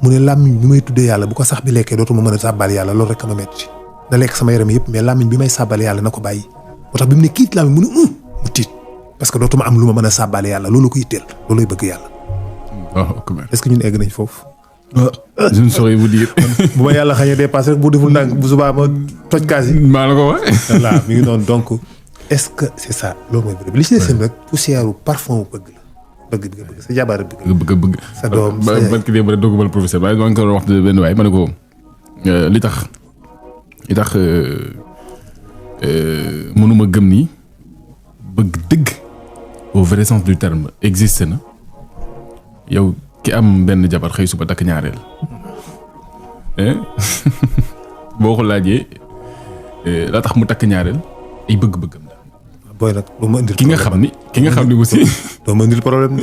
mu ne làmmiñ bi may tuddee yàlla bu ko sax bi lekkee dootuma mën a sàbbal yàlla loolu rek ma metti na lekk sama yaram yëpp mais làmmiñ bi may sàbbal yàlla na ko bàyyi moo tax bi mu ne kiit làmmiñ mu ne mu tiit parce que dootuma am lu ma mën a sàbbal yàlla loolu ko yitteel loolu lay bëgg yàlla. est-ce que ñun egg nañ foofu. je ne saurais vous dire. bu ma yàlla xañee dépassé rek bu deful ndànk bu subaa ma toj kaas yi. maa la ko wax. voilà mi ngi noonu donc est-ce que c'est ça loolu mooy vrai li ci des rek poussière parfum bëgg la bëgg sa jabar bëgg. sa doom ba ki dee ba dogumal professeur waaye maa ngi ko wax benn waay ma ne ko li tax mënuma gëm ni bëgg dëgg au vrai sens du terme existe na yow ki am benn jabar xëy suba takk ñaareel boo ko laajee la tax mu takk ñaareel ay bëgg-bëggam la. booy nag doo ma indil ki nga xam ni aussi. doo ma indil problème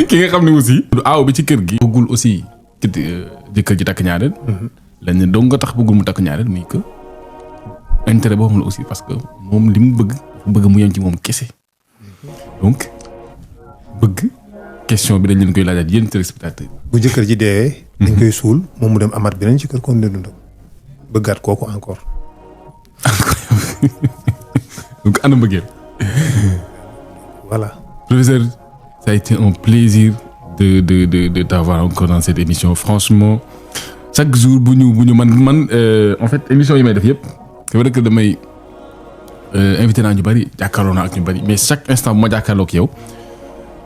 ki nga xam ne aussi. aaw bi ci kër gi. bëggul aussi jëkkër ji takk ñaareel. lañ ne dong nga tax bëggul mu takk ñaareel muy que intérêt boobu la aussi parce que moom li mu bëgg mu yem ci moom kese donc bëgg. question bi dañ leen koy laajaat yéen téléspectateurs. bu jëkkër ji dee. dañ koy suul moom mu dem amaat beneen ci kër kon ne dundam bëggaat kooku encore. donc ana mbëggeel. voilà. Professeur, ça a été un plaisir de t'avoir encore dans cette émission franchement chaque jour bu ñu man en fait émission yi may def yëpp c'est vrai que damay invité naa ñu bari jàkkaarloo naa ak ñu bari mais chaque instant bu ma jàkkaarloo ak yow.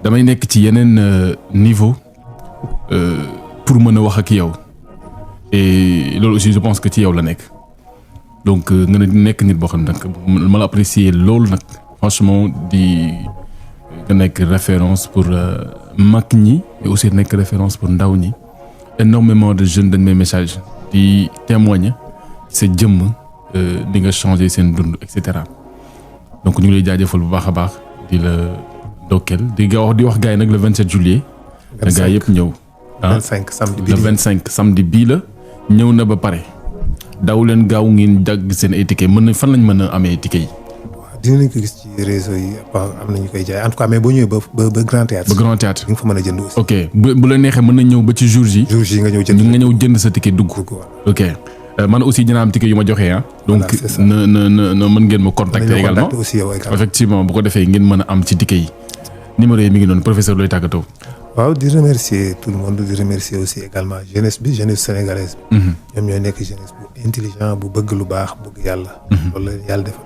damay nekk ci yeneen niveau pour mën a wax ak yow et loolu aussi je pense que ci yow la nekk donc nga nekk nit boo xam ne nag ma la apprécier loolu nag franchement di nga nekk référence pour mag ñi mais aussi nekk référence pour ndaw ñi énormément de jeunes dañ may message di témoigner sa jëmm di nga changer seen dund et cetera donc ñu ngi lay jaajëfal bu baax a baax di la. Dokel di wax gars yi nag le 27 juillet. le gars yëpp ñëw. 25 samedi bii le 25 samedi bii la ñëw na ba pare. daw leen gaaw ngeen dagg seen ay ticket fan lañ mën a amee ticket yi. waaw dinañ ko gis ci réseau yi am na ñu koy jaay en tout cas mais boo ñëwee ba Grand Théâtre. ba Grand Théâtre di nga fa mën a jënd aussi. ok bu la neexee mën nañ ñëw ba ci jour ji. jour ji nga ñëw jënd sa ticket dugg. ok man aussi dina am ticket yu ma joxe donc na mën ngeen ma contacter également aussi yow effectivement bu ko defee ngeen mën a am ci ticket yi. numéro yi mi ngi noonu professeur looy tàggatoo. waaw di remercier tout le monde di remercier aussi également jeunesse sénégalaise bi. ñoom ñooy nekk jeunesse bu intelligent bu bëgg lu baax bëgg yàlla. loolu la yàlla defal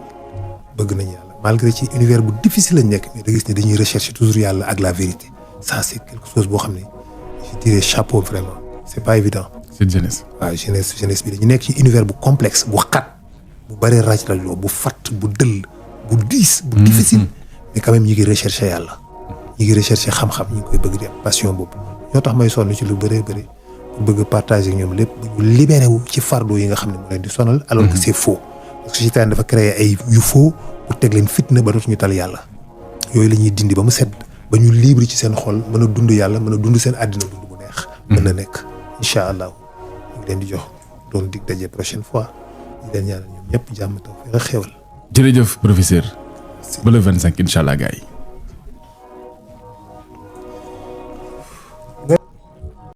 bëgg nañu yàlla malgré ci univers bu difficile lañ nekk mais da gis ne dañuy rechercher toujours yàlla ak la vérité ça c'est quelque chose boo xam ne je dirais chapeau vraiment c'est pas évident. cette jeunesse. waaw jeunesse bi dañu nekk ci univers bu complexe bu xat bu bari raj la bu fat bu dëll bu diis bu difficile mais quand même ñu ngi rechercher yàlla. ñu ngi rechercher xam-xam ñu ngi koy bëgg di am passion boobu ñoo tax may sonn ci lu bëree bëri pour bëgg partager ñoom lépp bu ñu libéré wu ci fardeau yi nga xam ne moo leen di sonal. alors que c'est faux parce que seytaane dafa créer ay yu faux pour teg leen fitna ba dootuñu tal yàlla yooyu la ñuy dindi ba mu set ba ñu libre ci seen xol mën a dund yàlla mën a dund seen àddina dund bu neex. mën na nekk incha allah ñu ngi leen di jox doon dig daje prochaine fois di leen ñaanal ñoom ñëpp jàmm taw fi nga xéwal. jërëjëf professeur. ba le 25 incha allah gars yi.